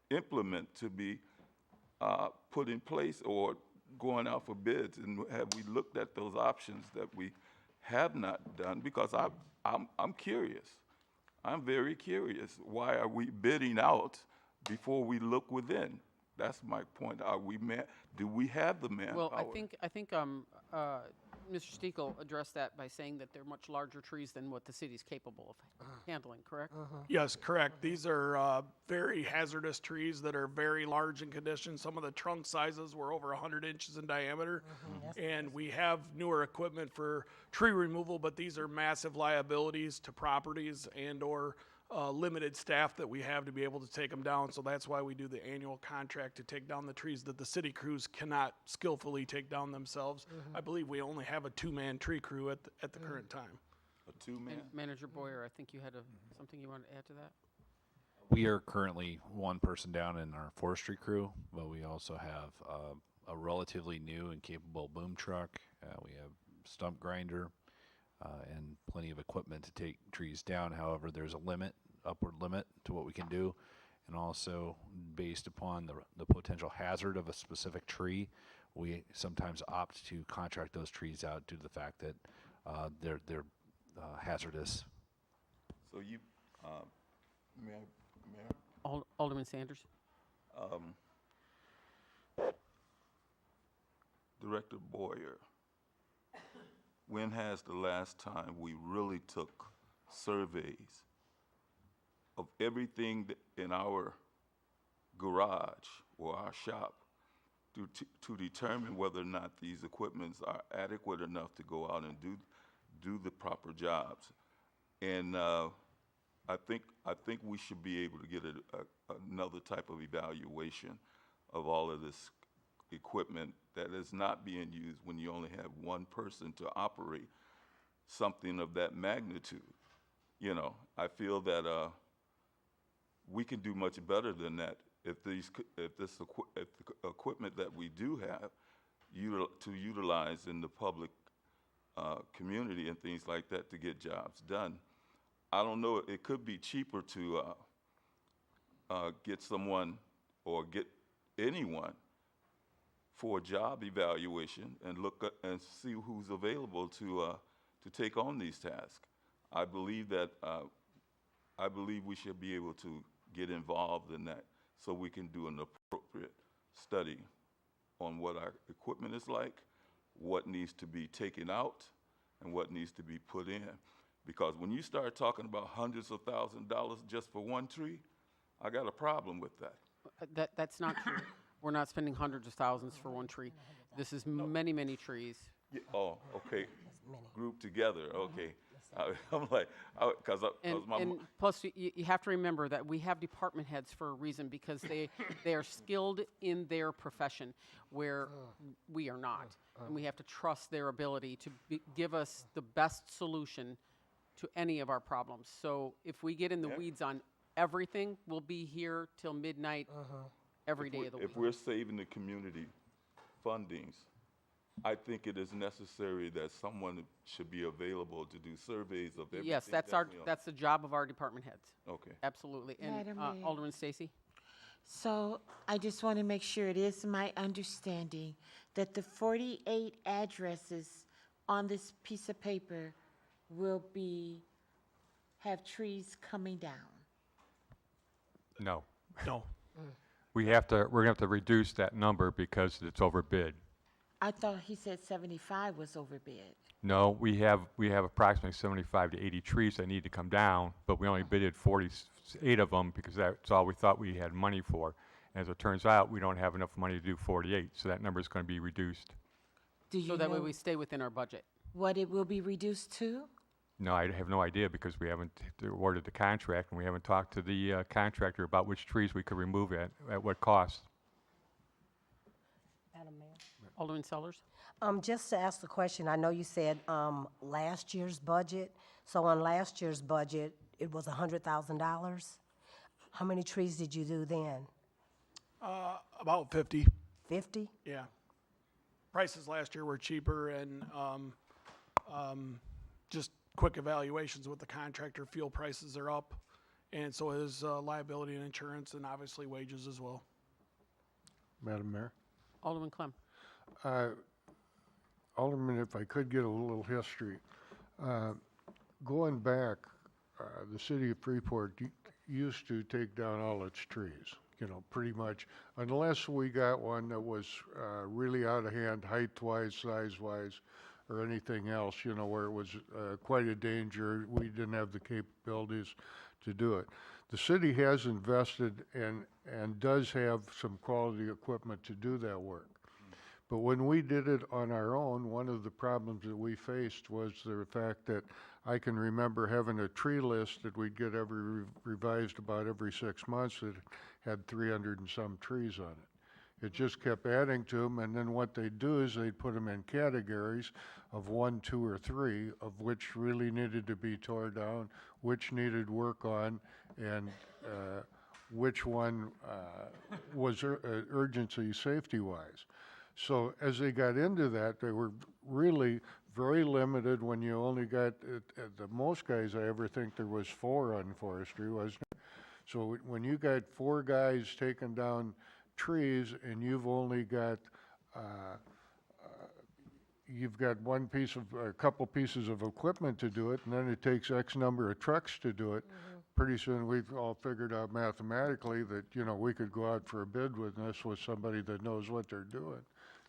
implemented to be put in place or going out for bids? And have we looked at those options that we have not done? Because I'm curious. I'm very curious. Why are we bidding out before we look within? That's my point. Do we have the manpower? Well, I think Mr. Stekel addressed that by saying that they're much larger trees than what the city's capable of handling, correct? Yes, correct. These are very hazardous trees that are very large in condition. Some of the trunk sizes were over 100 inches in diameter. And we have newer equipment for tree removal, but these are massive liabilities to properties and or limited staff that we have to be able to take them down. So that's why we do the annual contract to take down the trees that the city crews cannot skillfully take down themselves. I believe we only have a 2-man tree crew at the current time. A 2-man? Manager Boyer, I think you had something you wanted to add to that? We are currently 1 person down in our forestry crew, but we also have a relatively new and capable boom truck. We have stump grinder and plenty of equipment to take trees down. However, there's a upward limit to what we can do, and also based upon the potential hazard of a specific tree, we sometimes opt to contract those trees out due to the fact that they're hazardous. So you, Mayor, Alderman Sanders? Director Boyer, when has the last time we really took surveys of everything in our garage or our shop to determine whether or not these equipments are adequate enough to go out and do the proper jobs? And I think we should be able to get another type of evaluation of all of this equipment that is not being used when you only have one person to operate something of that magnitude. You know, I feel that we can do much better than that if the equipment that we do have to utilize in the public community and things like that to get jobs done. I don't know, it could be cheaper to get someone or get anyone for a job evaluation and look and see who's available to take on these tasks. I believe that we should be able to get involved in that so we can do an appropriate study on what our equipment is like, what needs to be taken out, and what needs to be put in. Because when you start talking about hundreds of thousands of dollars just for one tree, I got a problem with that. That's not true. We're not spending hundreds of thousands for one tree. This is many, many trees. Yeah, oh, okay. Grouped together, okay. I'm like, because And plus, you have to remember that we have department heads for a reason, because they are skilled in their profession, where we are not. And we have to trust their ability to give us the best solution to any of our problems. So if we get in the weeds on everything, we'll be here till midnight every day of the week. If we're saving the community fundings, I think it is necessary that someone should be available to do surveys of everything. Yes, that's the job of our department heads. Okay. Absolutely. And Madam Mayor. Alderman Stacy? So I just want to make sure it is my understanding that the 48 addresses on this piece of paper will have trees coming down. No. No. We're gonna have to reduce that number because it's overbid. I thought he said 75 was overbid. No, we have approximately 75 to 80 trees that need to come down, but we only bidded 48 of them because that's all we thought we had money for. As it turns out, we don't have enough money to do 48, so that number is going to be reduced. Do you So that way know we stay within our budget. what it will be reduced to? No, I have no idea because we haven't awarded the contract and we haven't talked to the contractor about which trees we could remove at what cost. Madam Mayor. Alderman Sellers? Just to ask the question, I know you said last year's budget. So on last year's budget, it was $100,000. How many trees did you do then? About 50. 50? Yeah. Prices last year were cheaper, and just quick evaluations with the contractor. Fuel prices are up, and so is liability and insurance, and obviously wages as well. Madam Mayor. Alderman Clem? Alderman, if I could get a little history. Going back, the city of Freeport used to take down all its trees, you know, pretty much, unless we got one that was really out of hand, height-wise, size-wise, or anything else, you know, where it was quite a danger. We didn't have the capabilities to do it. The city has invested and does have some quality equipment to do that work. But when we did it on our own, one of the problems that we faced was the fact that I can remember having a tree list that we'd get revised about every 6 months that had 300 and some trees on it. It just kept adding to them, and then what they'd do is they'd put them in categories of 1, 2, or 3, of which really needed to be tore down, which needed work on, and which one was urgency safety-wise. So as they got into that, they were really very limited when you only got, the most guys I ever think there was 4 on forestry, wasn't it? So when you got 4 guys taking down trees and you've only got you've got a couple pieces of equipment to do it, and then it takes X number of trucks to do it. Pretty soon, we've all figured out mathematically that, you know, we could go out for a bid with this with somebody that knows what they're doing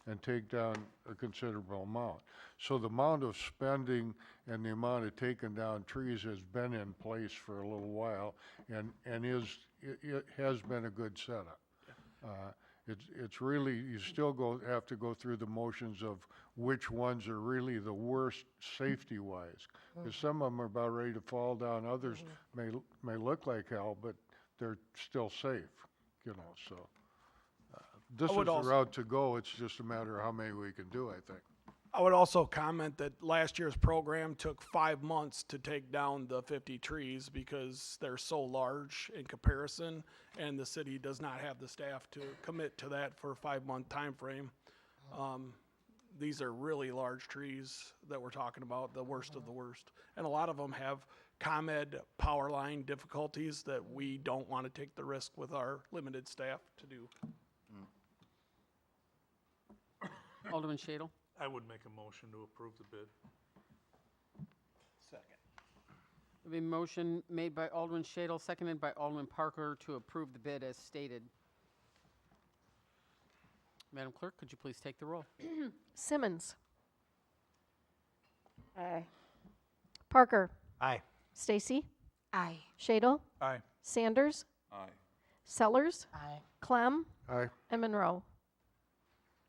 and take down a considerable amount. So the amount of spending and the amount of taking down trees has been in place for a little while, and it has been a good setup. It's really, you still have to go through the motions of which ones are really the worst safety-wise. Because some of them are about ready to fall down, others may look like hell, but they're still safe, you know, so. This is the route to go, it's just a matter of how many we can do, I think. I would also comment that last year's program took 5 months to take down the 50 trees because they're so large in comparison, and the city does not have the staff to commit to that for a 5-month time frame. These are really large trees that we're talking about, the worst of the worst. And a lot of them have ComEd power line difficulties that we don't want to take the risk with our limited staff to do. Alderman Shadle? I would make a motion to approve the bid. A motion made by Alderman Shadle, seconded by Alderman Parker to approve the bid as stated. Madam Clerk, could you please take the roll? Simmons. Aye. Parker. Aye. Stacy. Aye. Shadle. Aye. Sanders. Aye. Sellers. Aye. Clem. Aye. And Monroe.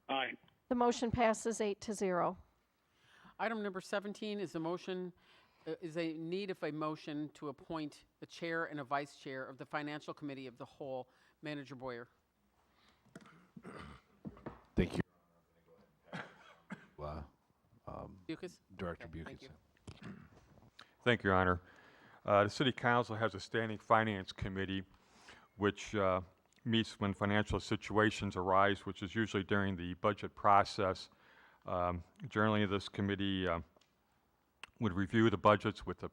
Aye. The motion passes 8-0. Item number 17 is is a need of a motion to appoint a chair and a vice chair of the Financial Committee of the Whole. Manager Boyer. Thank you. Bucus? Director Okay, Bucus. thank you. Thank you, Your Honor. The City Council has a standing finance committee which meets when financial situations arise, which is usually during the budget process. Generally, this committee would review the budgets with the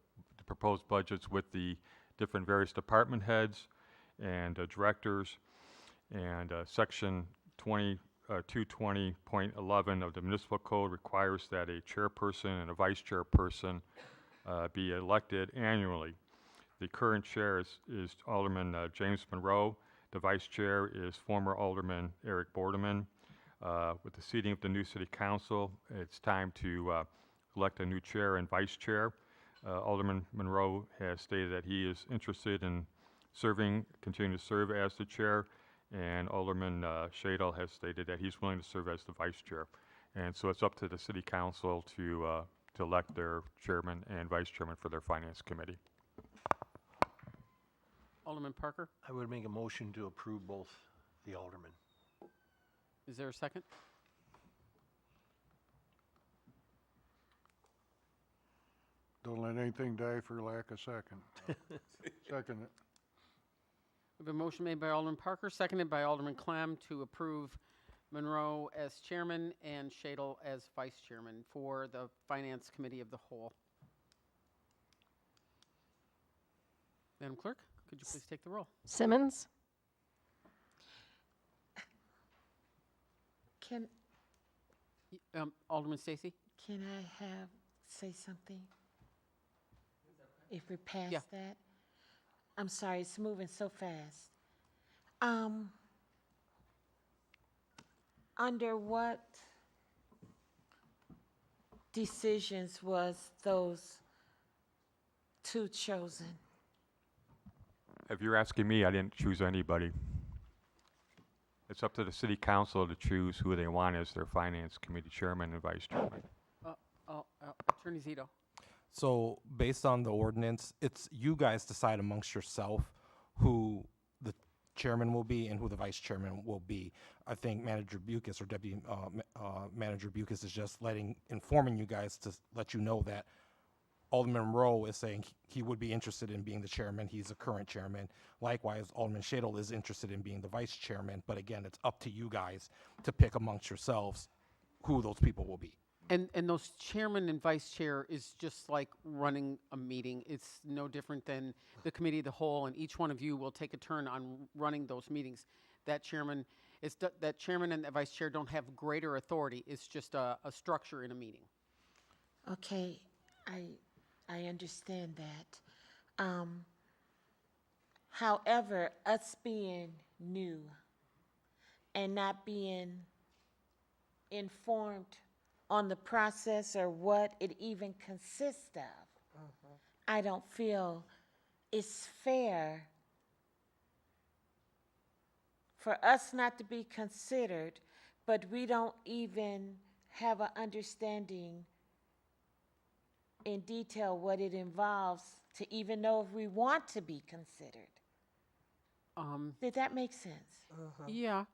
proposed budgets with the different various department heads and directors. And Section 220.11 of the Municipal Code requires that a chairperson and a vice chairperson be elected annually. The current chair is Alderman James Monroe. The vice chair is former Alderman Eric Bordeman. With the seating of the new city council, it's time to elect a new chair and vice chair. Alderman Monroe has stated that he is interested in continuing to serve as the chair, and Alderman Shadle has stated that he's willing to serve as the vice chair. And so it's up to the city council to elect their chairman and vice chairman for their finance committee. Alderman Parker? I would make a motion to approve both the aldermen. Is there a second? Don't let anything die for lack of second. Second it. We have a motion made by Alderman Parker, seconded by Alderman Clem to approve Monroe as chairman and Shadle as vice chairman for the Finance Committee of the Whole. Madam Clerk, could you please take the roll? Simmons. Can Alderman Stacy? Can I say something? If we pass Yeah. that? I'm sorry, it's moving so fast. Under what decisions was those two chosen? If you're asking me, I didn't choose anybody. It's up to the city council to choose who they want as their finance committee chairman and vice chairman. Attorney Zito. So based on the ordinance, it's you guys decide amongst yourself who the chairman will be and who the vice chairman will be. I think Manager Bucus or Deputy Manager Bucus is just informing you guys to let you know that Alderman Monroe is saying he would be interested in being the chairman. He's a current chairman. Likewise, Alderman Shadle is interested in being the vice chairman. But again, it's up to you guys to pick amongst yourselves who those people will be. And those chairman and vice chair is just like running a meeting. It's no different than the committee of the whole, and each one of you will take a turn on running those meetings. That chairman, that chairman and the vice chair don't have greater authority. It's just a structure in a meeting. Okay, I understand that. However, us being new and not being informed on the process or what it even consists of, I don't feel it's fair for us not to be considered, but we don't even have an understanding in detail what it involves to even know if we want to be considered. Did that make sense? Yeah.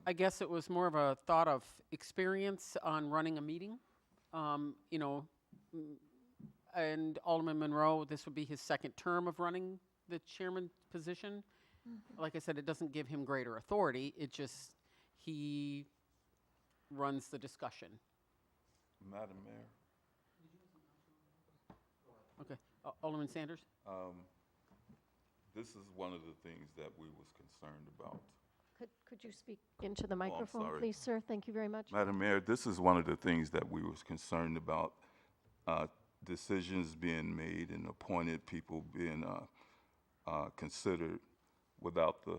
I guess it was more of a thought of experience on running a meeting. You know, and Alderman Monroe, this would be his second term of running the chairman position. Like I said, it doesn't give him greater authority. It just, he runs the discussion. Madam Mayor? Okay. Alderman Sanders? This is one of the things that we was concerned about. Could you speak into the microphone, sorry. please, sir? Thank you very much. Madam Mayor, this is one of the things that we was concerned about, decisions being made and appointed people being considered without the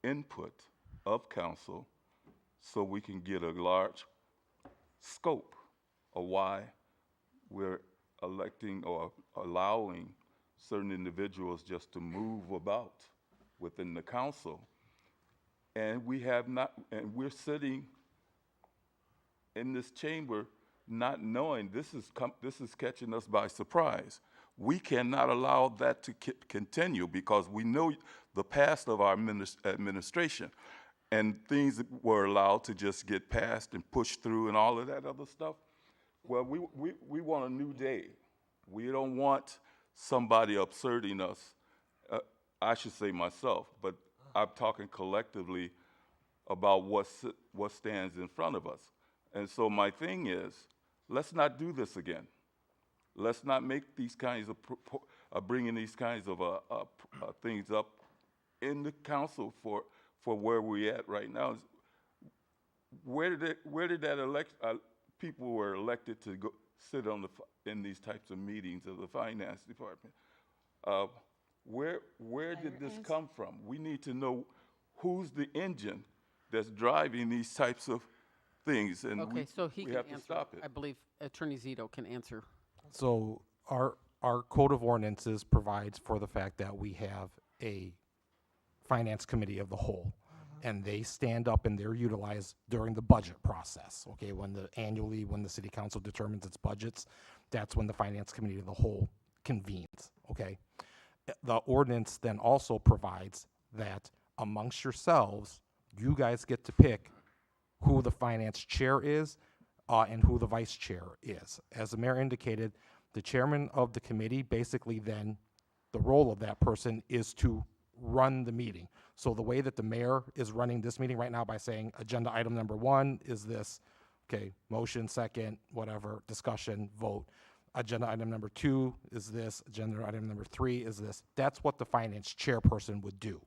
input of council, so we can get a large scope of why we're electing or allowing certain individuals just to move about within the council. And we have not, and we're sitting in this chamber not knowing this is catching us by surprise. We cannot allow that to continue because we know the past of our administration, and things were allowed to just get passed and pushed through and all of that other stuff. Well, we want a new day. We don't want somebody upserting us. I should say myself, but I'm talking collectively about what stands in front of us. And so my thing is, let's not do this again. Let's not make these kinds of bringing these kinds of things up in the council for where we're at right now. Where did that people were elected to go sit on in these types of meetings of the finance department? Where did this come from? We need to know who's the engine that's driving these types of things, and Okay, so he we can have to answer. stop it. I believe Attorney Zito can answer. So our code of ordinances provides for the fact that we have a finance committee of the whole, and they stand up and they're utilized during the budget process. Okay, when the city council determines its budgets, that's when the finance committee of the whole convenes. Okay, the ordinance then also provides that amongst yourselves, you guys get to pick who the finance chair is and who the vice chair is. As the mayor indicated, the chairman of the committee, basically then the role of that person is to run the meeting. So the way that the mayor is running this meeting right now by saying agenda item number 1 is this, okay, motion, second, whatever, discussion, vote. Agenda item number 2 is this, agenda item number 3 is this. That's what the finance chairperson would do.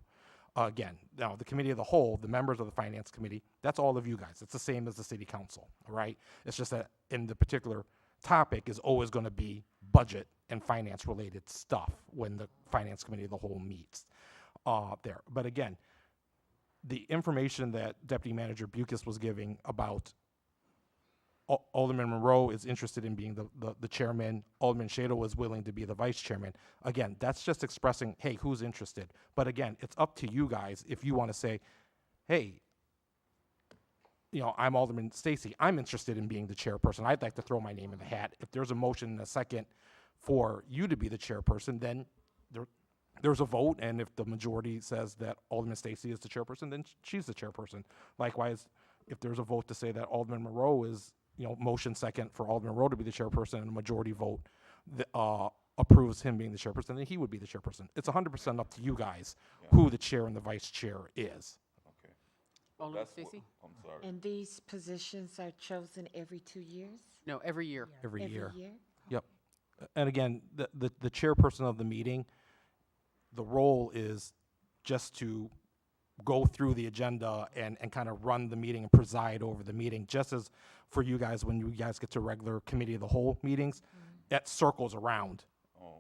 Again, now the committee of the whole, the members of the finance committee, that's all of you guys. It's the same as the city council, all right? It's just that in the particular topic is always going to be budget and finance related stuff when the finance committee of the whole meets there. But again, the information that Deputy Manager Bucas was giving about Alderman Monroe is interested in being the chairman. Alderman Shado was willing to be the vice chairman. Again, that's just expressing, hey, who's interested? But again, it's up to you guys if you want to say, hey, you know, I'm Alderman Stacy. I'm interested in being the chairperson. I'd like to throw my name in the hat. If there's a motion and a second for you to be the chairperson, then there's a vote, and if the majority says that Alderman Stacy is the chairperson, then she's the chairperson. Likewise, if there's a vote to say that Alderman Monroe is, you know, motion second for Alderman Monroe to be the chairperson, and a majority vote approves him being the chairperson, then he would be the chairperson. It's 100% up to you guys who the chair and the vice chair is. Okay. Alderman Stacy? I'm sorry. And these positions are chosen every 2 years? No, every year. Every year. Every year? Yep. And again, the chairperson of the meeting, the role is just to go through the agenda and kind of run the meeting and preside over the meeting, just as for you guys, when you guys get to regular committee of the whole meetings, that circles around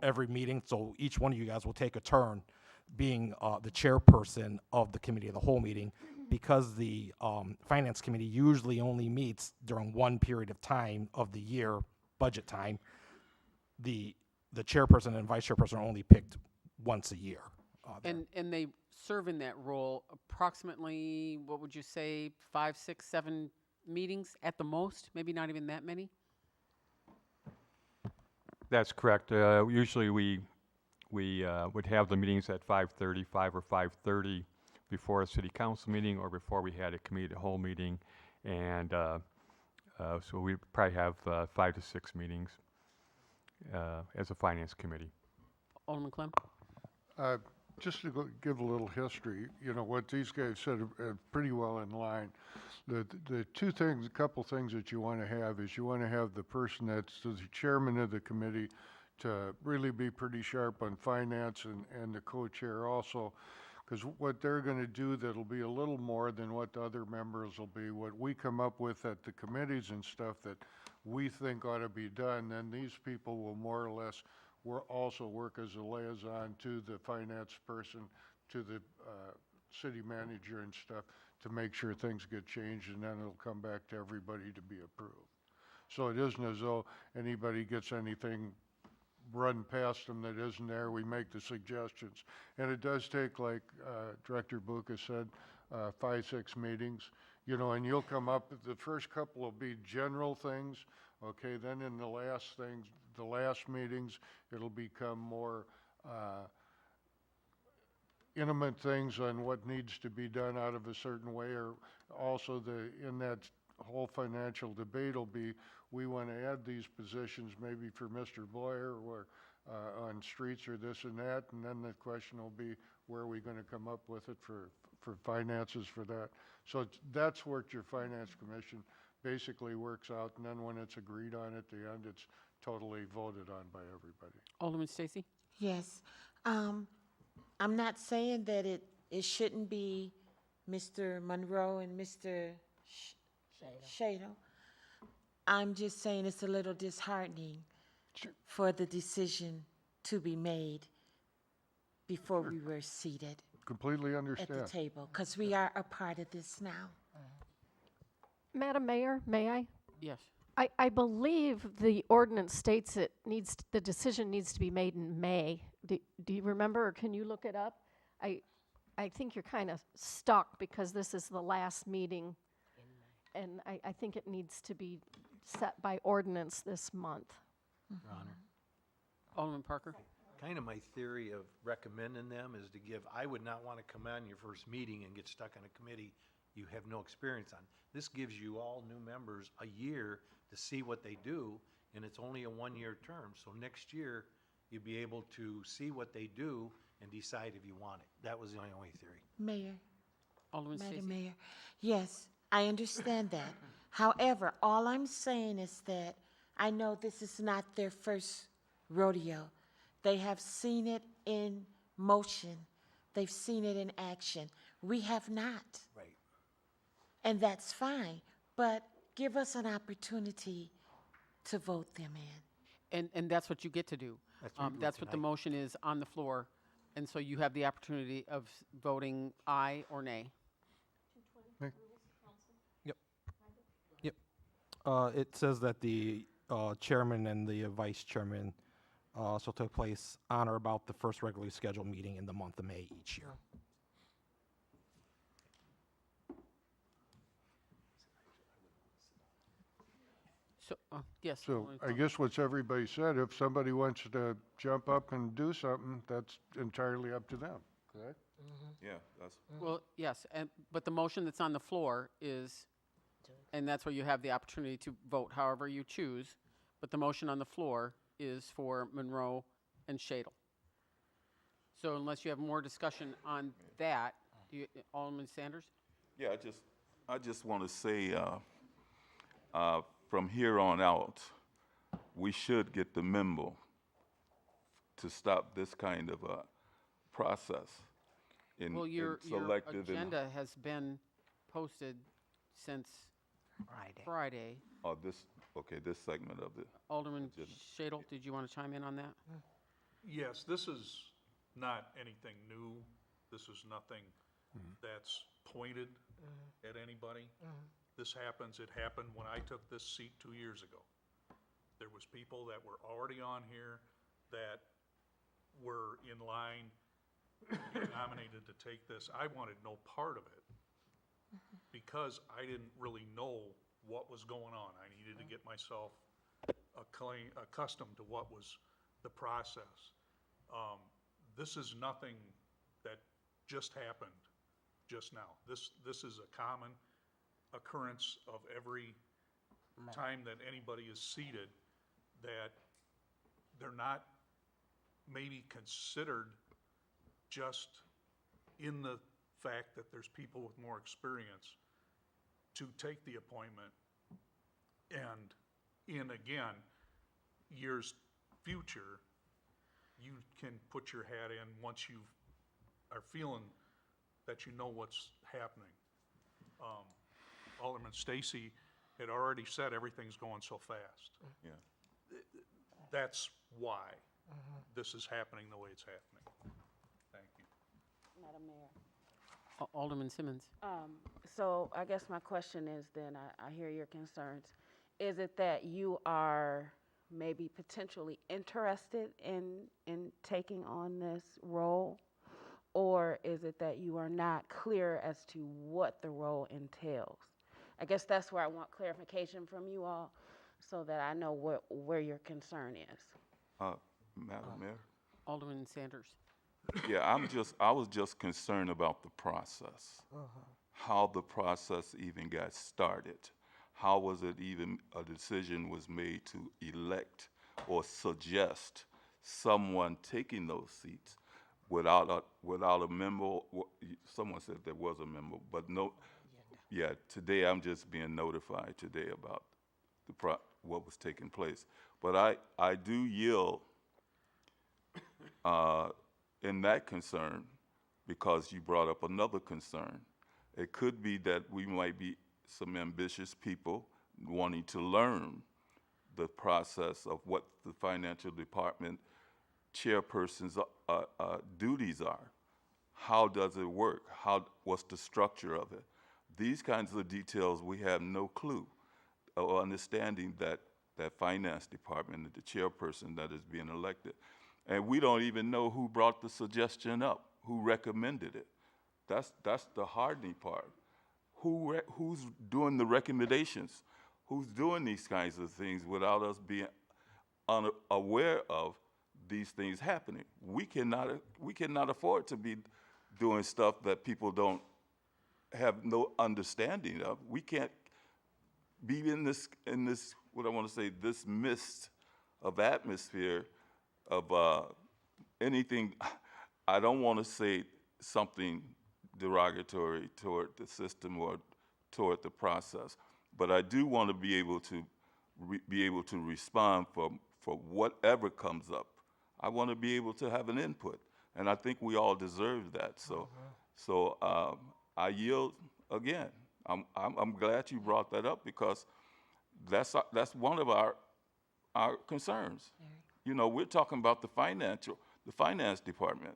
every meeting. So each one of you guys will take a turn being the chairperson of the committee of the whole meeting, because the finance committee usually only meets during one period of time of the year, budget time. The chairperson and vice chairperson are only picked once a year. And they serve in that role approximately, what would you say, 5, 6, 7 meetings at the most? Maybe not even that many? That's correct. Usually we would have the meetings at 5:30, 5 or 5:30 before a city council meeting or before we had a committee of the whole meeting. And so we probably have 5 to 6 meetings as a finance committee. Alderman Clem? Just to give a little history, you know, what these guys said are pretty well in line. The two things, a couple things that you want to have is you want to have the person that's the chairman of the committee to really be pretty sharp on finance, and the co-chair also, because what they're going to do that'll be a little more than what the other members will be, what we come up with at the committees and stuff that we think ought to be done, then these people will more or less also work as a liaison to the finance person, to the city manager and stuff, to make sure things get changed, and then it'll come back to everybody to be approved. So it isn't as though anybody gets anything run past them that isn't there. We make the suggestions. And it does take, like Director Buca said, 5, 6 meetings, you know, and you'll come up, the first couple will be general things, okay, then in the last things, the last meetings, it'll become more intimate things on what needs to be done out of a certain way, or also in that whole financial debate will be, we want to add these positions maybe for Mr. Boyer or on streets or this and that, and then the question will be, where are we going to come up with it for finances for that? So that's what your finance commission basically works out, and then when it's agreed on at the end, it's totally voted on by everybody. Alderman Stacy? Yes. I'm not saying that it shouldn't be Mr. Monroe and Mr. Shado. I'm just saying it's a little disheartening for the decision to be made before we were seated Completely at understand. the table, because we are a part of this now. Madam Mayor, may I? Yes. I believe the ordinance states the decision needs to be made in May. Do you remember, or can you look it up? I think you're kind of stuck because this is the last meeting, and I think it needs to be set by ordinance this month. Your Honor. Alderman Parker? Kind of my theory of recommending them is to give, I would not want to come on your first meeting and get stuck on a committee you have no experience on. This gives you all new members a year to see what they do, and it's only a 1-year term. So next year, you'll be able to see what they do and decide if you want it. That was the only theory. Mayor. Alderman Stacy? Madam Mayor. Yes, I understand that. However, all I'm saying is that I know this is not their first rodeo. They have seen it in motion. They've seen it in action. We have not. Right. And that's fine, but give us an opportunity to vote them in. And that's what you get to do. That's what the motion is on the floor, and so you have the opportunity of voting aye or nay. Yep. It says that the chairman and the vice chairman shall take place on or about the first regularly scheduled meeting in the month of May each year. So, yes. So Alderman I Crum. guess what's everybody said, if somebody wants to jump up and do something, that's entirely up to them, correct? Yeah, that's. Well, yes, but the motion that's on the floor is, and that's where you have the opportunity to vote however you choose, but the motion on the floor is for Monroe and Shadle. So unless you have more discussion on that, Alderman Sanders? Yeah, I just want to say, from here on out, we should get the memo to stop this kind of process. Well, your selective in agenda has been posted since Friday. Oh, this segment of it. Alderman Shadle, did you want to chime in on that? Yes, this is not anything new. This is nothing that's pointed at anybody. This happens, it happened when I took this seat 2 years ago. There was people that were already on here that were in line, nominated to take this. I wanted no part of it because I didn't really know what was going on. I needed to get myself accustomed to what was the process. This is nothing that just happened just now. This is a common occurrence of every time that anybody is seated, that they're not maybe considered just in the fact that there's people with more experience to take the appointment, and in, again, years future, you can put your hat in once you are feeling that you know what's happening. Alderman Stacy had already said everything's going so fast. Yeah. That's why this is happening the way it's happening. Thank you. Madam Mayor. Alderman Simmons. So I guess my question is then, I hear your concerns. Is it that you are maybe potentially interested in taking on this role? Or is it that you are not clear as to what the role entails? I guess that's where I want clarification from you all so that I know where your concern is. Madam Mayor? Alderman Sanders. Yeah, I was just concerned about the process. How the process even got started. How was it even a decision was made to elect or suggest someone taking those seats without a member? Someone said there was a member, but no. Yeah, today I'm just being notified today about what was taking place. But I do yield in that concern because you brought up another concern. It could be that we might be some ambitious people wanting to learn the process of what the financial department chairperson's duties are. How does it work? What's the structure of it? These kinds of details, we have no clue or understanding that finance department, the chairperson that is being elected. And we don't even know who brought the suggestion up, who recommended it. That's the hardening part. Who's doing the recommendations? Who's doing these kinds of things without us being unaware of these things happening? We cannot afford to be doing stuff that people don't have no understanding of. We can't be in this what I want to say, this mist of atmosphere of anything. I don't want to say something derogatory toward the system or toward the process, but I do want to be able to respond for whatever comes up. I want to be able to have an input, and I think we all deserve that. So I yield again. I'm glad you brought that up because that's one of our concerns. You know, we're talking about the finance department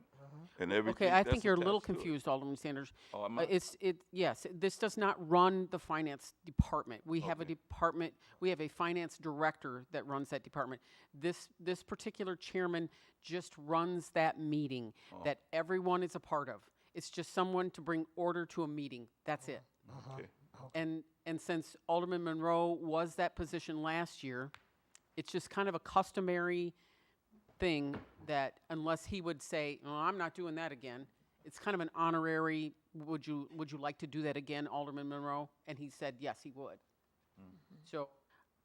and everything. Okay, I think that's you're a little attached to it. confused, Alderman Sanders. Oh, am I? Yes, this does not run the finance department. We have a department, we have a finance director that runs that department. This particular chairman just runs that meeting that everyone is a part of. It's just someone to bring order to a meeting. That's it. Okay. And since Alderman Monroe was that position last year, it's just kind of a customary thing that unless he would say, "Oh, I'm not doing that again," it's kind of an honorary, would you like to do that again, Alderman Monroe? And he said, yes, he would. So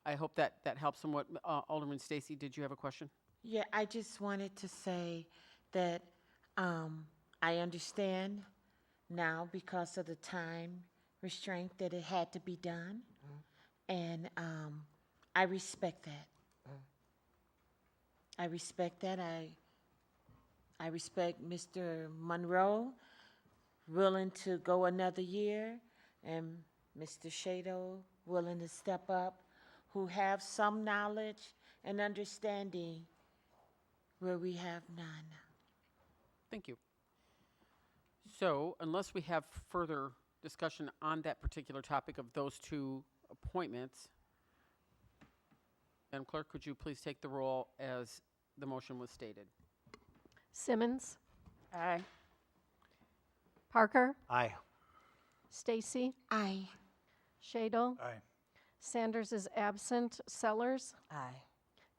I hope that helps somewhat. Alderman Stacy, did you have a question? Yeah, I just wanted to say that I understand now because of the time restraint that it had to be done, and I respect that. I respect that. I respect Mr. Monroe willing to go another year, and Mr. Shado willing to step up, who have some knowledge and understanding where we have none. Thank you. So unless we have further discussion on that particular topic of those two appointments, Madam Clerk, could you please take the roll as the motion was stated? Simmons, Aye. Parker, Aye. Stacy, Aye. Shadle, Aye. Sanders is absent, Sellers, Aye.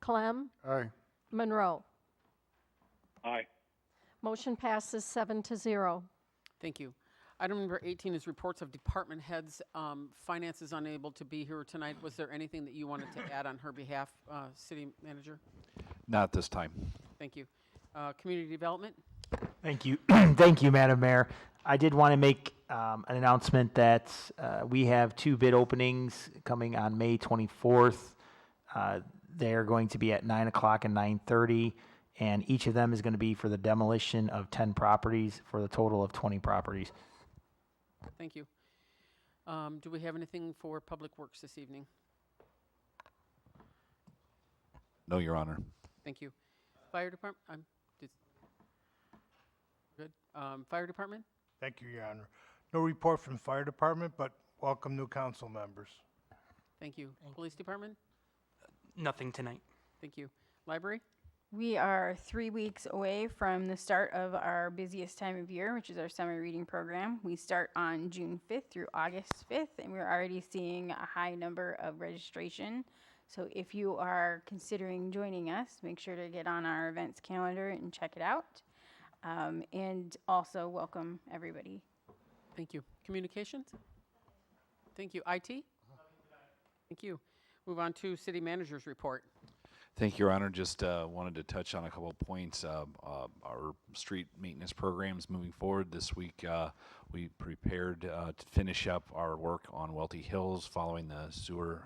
Clem, Aye. Monroe. Aye. Motion passes 7-0. Thank you. Item number 18 is reports of department heads. Finance is unable to be here tonight. Was there anything that you wanted to add on her behalf, City Manager? Not at this time. Thank you. Community Development? Thank you. Thank you, Madam Mayor. I did want to make an announcement that we have 2 bid openings coming on May 24th. They are going to be at 9 o'clock and 9:30, and each of them is going to be for the demolition of 10 properties for the total of 20 properties. Thank you. Do we have anything for Public Works this evening? No, Your Honor. Thank you. Fire Department? Good. Fire Department? Thank you, Your Honor. No report from the Fire Department, but welcome new council members. Thank you. Police Department? Nothing tonight. Thank you. Library? We are 3 weeks away from the start of our busiest time of year, which is our summer reading program. We start on June 5th through August 5th, and we're already seeing a high number of registration. So if you are considering joining us, make sure to get on our events calendar and check it out. And also welcome everybody. Thank you. Communications? Thank you. IT? Thank you. Move on to City Manager's report. Thank you, Your Honor. Just wanted to touch on a couple of points. Our street maintenance programs moving forward. This week, we prepared to finish up our work on Welty Hills following the sewer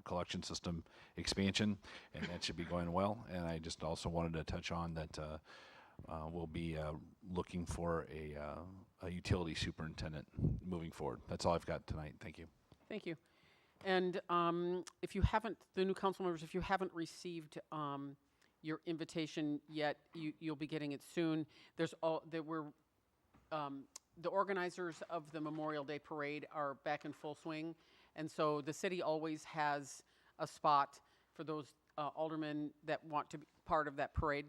collection system expansion, and that should be going well. And I just also wanted to touch on that we'll be looking for a utility superintendent moving forward. That's all I've got tonight. Thank you. Thank you. And if you haven't, the new council members, if you haven't received your invitation yet, you'll be getting it soon. The organizers of the Memorial Day Parade are back in full swing, and so the city always has a spot for those aldermen that want to be part of that parade.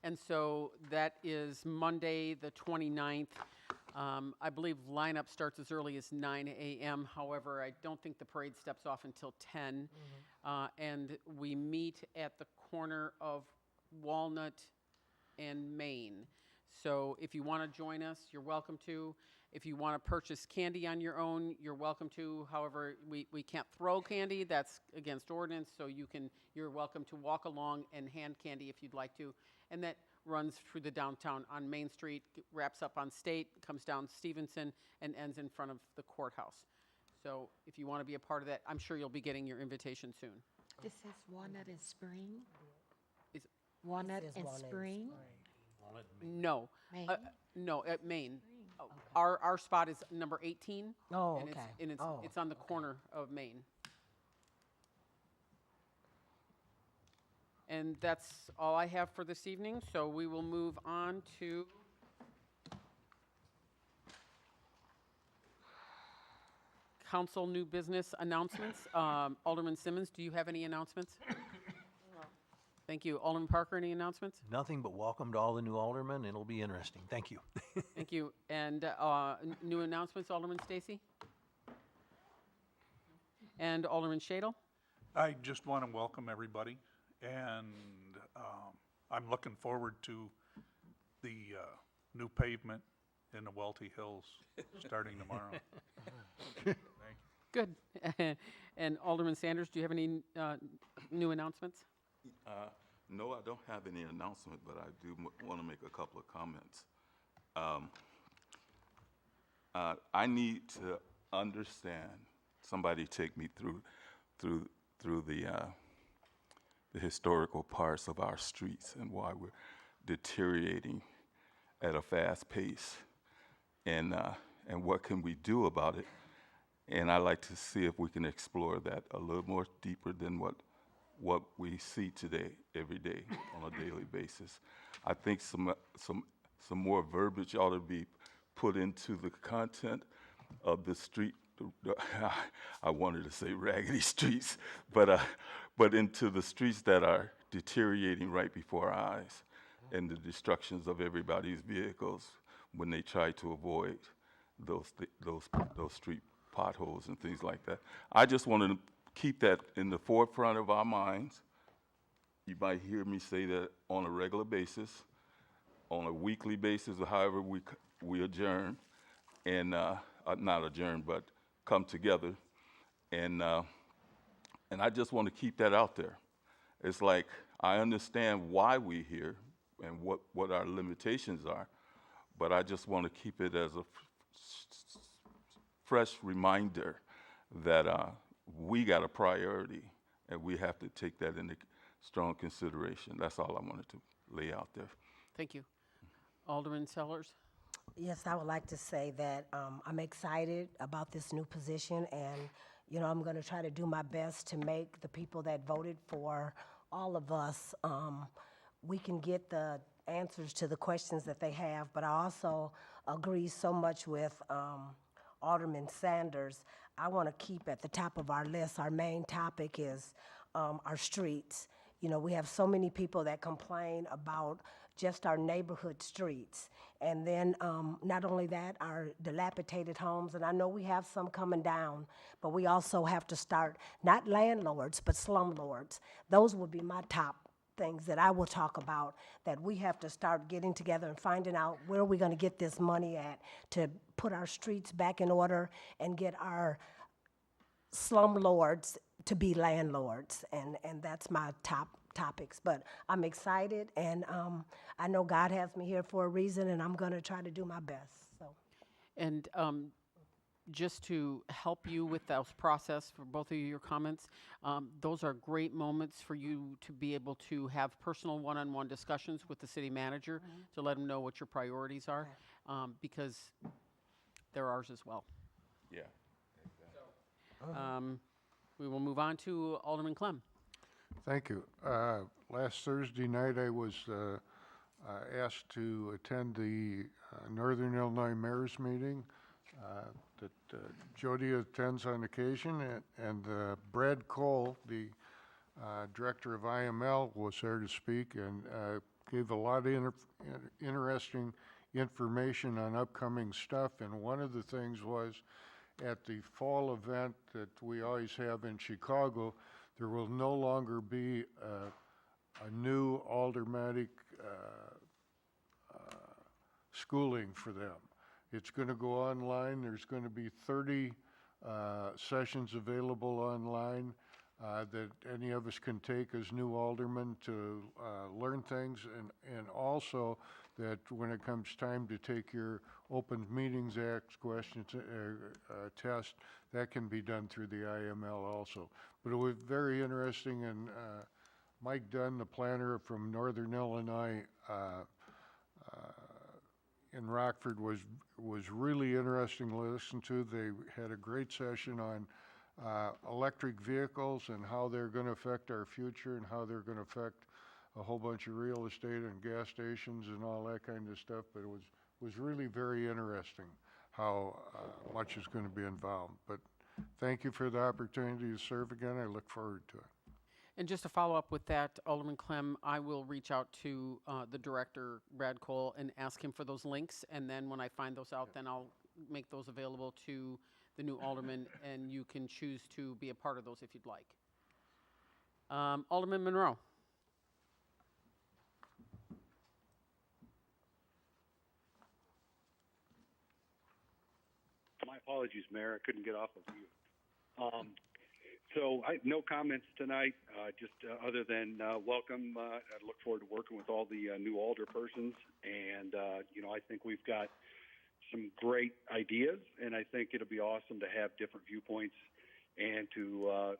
And so that is Monday, the 29th. I believe lineup starts as early as 9 a.m. However, I don't think the parade steps off until 10. And we meet at the corner of Walnut and Main. So if you want to join us, you're welcome to. If you want to purchase candy on your own, you're welcome to. However, we can't throw candy. That's against ordinance. So you're welcome to walk along and hand candy if you'd like to. And that runs through the downtown on Main Street, wraps up on State, comes down Stevenson, and ends in front of the courthouse. So if you want to be a part of that, I'm sure you'll be getting your invitation soon. This says Walnut and Spring? Is Walnut and Spring? No. Main? No, at Main. Our spot is number 18. Oh, and okay. It's on the corner of Main. And that's all I have for this evening, so we will move on to council new business announcements. Alderman Simmons, do you have any announcements? No. Thank you. Alderman Parker, any announcements? Nothing but welcome to all the new aldermen. It'll be interesting. Thank you. Thank you. And new announcements, Alderman Stacy? And Alderman Shadle? I just want to welcome everybody, and I'm looking forward to the new pavement in the Welty Hills starting tomorrow. Thank you. Good. And Alderman Sanders, do you have any new announcements? No, I don't have any announcement, but I do want to make a couple of comments. I need to understand. Somebody take me through the historical parts of our streets and why we're deteriorating at a fast pace. and what can we do about it. And I'd like to see if we can explore that a little more deeper than what we see today, every day, on a daily basis. I think some more verbiage ought to be put into the content of the street. I wanted to say raggedy streets, but into the streets that are deteriorating right before our eyes, and the destructions of everybody's vehicles when they try to avoid those street potholes and things like that. I just wanted to keep that in the forefront of our minds. You might hear me say that on a regular basis, on a weekly basis, or however we adjourn, and not adjourn, but come together, and I just want to keep that out there. It's like I understand why we're here and what our limitations are, but I just want to keep it as a fresh reminder that we got a priority, and we have to take that into strong consideration. That's all I wanted to lay out there. Thank you. Alderman Sellers? Yes, I would like to say that I'm excited about this new position, and I'm going to try to do my best to make the people that voted for all of us, we can get the answers to the questions that they have. But I also agree so much with Alderman Sanders. I want to keep at the top of our list, our main topic is our streets. We have so many people that complain about just our neighborhood streets. And then not only that, our dilapidated homes, and I know we have some coming down, but we also have to start, not landlords, but slumlords. Those would be my top things that I will talk about, that we have to start getting together and finding out where we're going to get this money at to put our streets back in order and get our slumlords to be landlords, and that's my top topics. But I'm excited, and I know God has me here for a reason, and I'm going to try to do my best. So. And just to help you with that process, for both of your comments, those are great moments for you to be able to have personal one-on-one discussions with the city manager to let him know what your priorities are, because they're ours as well. Yeah. We will move on to Alderman Clem. Thank you. Last Thursday night, I was asked to attend the Northern Illinois Mayor's meeting that Jody attends on occasion, and Brad Cole, the director of IML, was there to speak and gave a lot of interesting information on upcoming stuff. And one of the things was, at the fall event that we always have in Chicago, there will no longer be a new aldermanic schooling for them. It's going to go online. There's going to be 30 sessions available online that any of us can take as new aldermen to learn things, and also that when it comes time to take your Open Meetings Act questions test, that can be done through the IML also. But it was very interesting, and Mike Dunn, the planner from Northern Illinois in Rockford, was really interesting to listen to. They had a great session on electric vehicles and how they're going to affect our future and how they're going to affect a whole bunch of real estate and gas stations and all that kind of stuff. But it was really very interesting how much is going to be involved. But thank you for the opportunity to serve again. I look forward to it. And just to follow up with that, Alderman Clem, I will reach out to the director, Brad Cole, and ask him for those links. And then when I find those out, then I'll make those available to the new alderman, and you can choose to be a part of those if you'd like. Alderman Monroe. My apologies, Mayor. I couldn't get off of you. So no comments tonight, just other than welcome. I look forward to working with all the new alderpersons. And, I think we've got some great ideas, and I think it'll be awesome to have different viewpoints and to,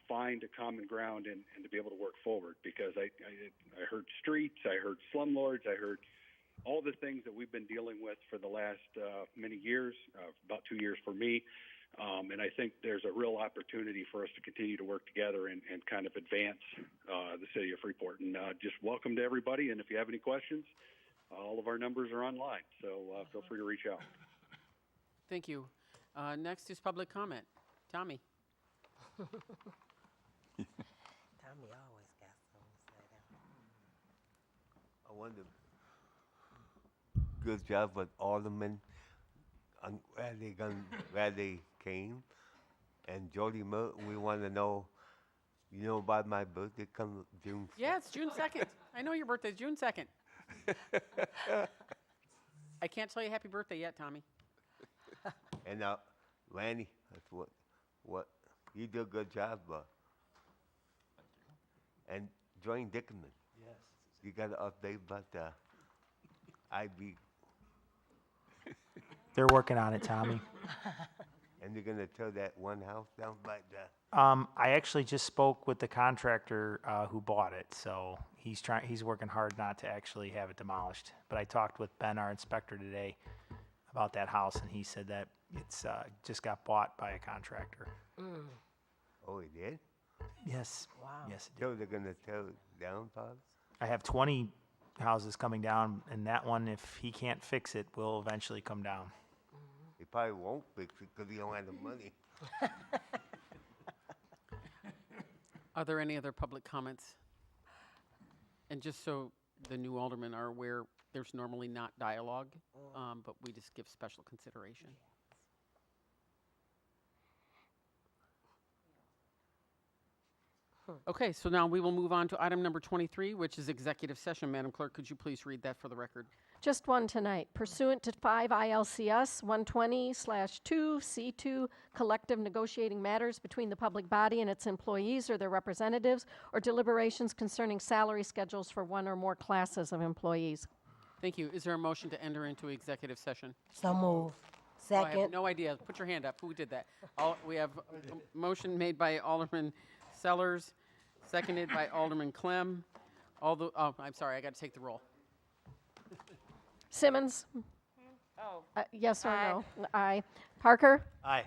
find a common ground and to be able to work forward. Because I heard streets, I heard slumlords, I heard all the things that we've been dealing with for the last many years, about 2 years for me. And I think there's a real opportunity for us to continue to work together and kind of advance the city of Freeport. And just welcome to everybody. And if you have any questions, all of our numbers are online. So feel free to reach out. Thank you. Next is public comment. Tommy. Tommy always got something to say. I wonder, good job with Alderman on where they came. And Jody Milton, we want to know, you know about my birthday come June. Yeah, it's June 2nd. I know your birthday's June 2nd. I can't tell you happy birthday yet, Tommy. And Randy, that's what you do a good job. And Join Dickerman. Yes. You got to update about the IB. They're working on it, Tommy. And they're gonna tear that one house down by the. I actually just spoke with the contractor who bought it, so he's working hard not to actually have it demolished. But I talked with Ben, our inspector, today about that house, and he said that it's just got bought by a contractor. Oh, he did? Yes. Wow. Yes. It did. So they're gonna tear it down, Bob? I have 20 houses coming down, and that one, if he can't fix it, will eventually come down. He probably won't fix it because he don't have the money. Are there any other public comments? And just so the new aldermen are aware, there's normally not dialogue, but we just give special consideration. Okay, so now we will move on to item number 23, which is executive session. Madam Clerk, could you please read that for the record? Just one tonight. Pursuant to 5 ILCS 120/2C2, collective negotiating matters between the public body and its employees or their representatives, or deliberations concerning salary schedules for one or more classes of employees. Thank you. Is there a motion to enter into executive session? So move. Oh, I have Second. no idea. Put your hand up. Who did that? We have a motion made by Alderman Sellers, seconded by Alderman Clem. I'm sorry, I got to take the roll. Simmons? Oh. Yes or Aye. no? Aye. Parker? Aye.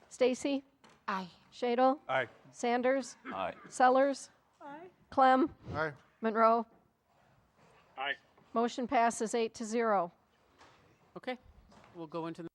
Stacy? Aye. Shadle? Aye. Sanders? Aye. Sellers? Aye. Clem? Aye. Monroe? Aye. Motion passes 8-0. Okay, we'll go into the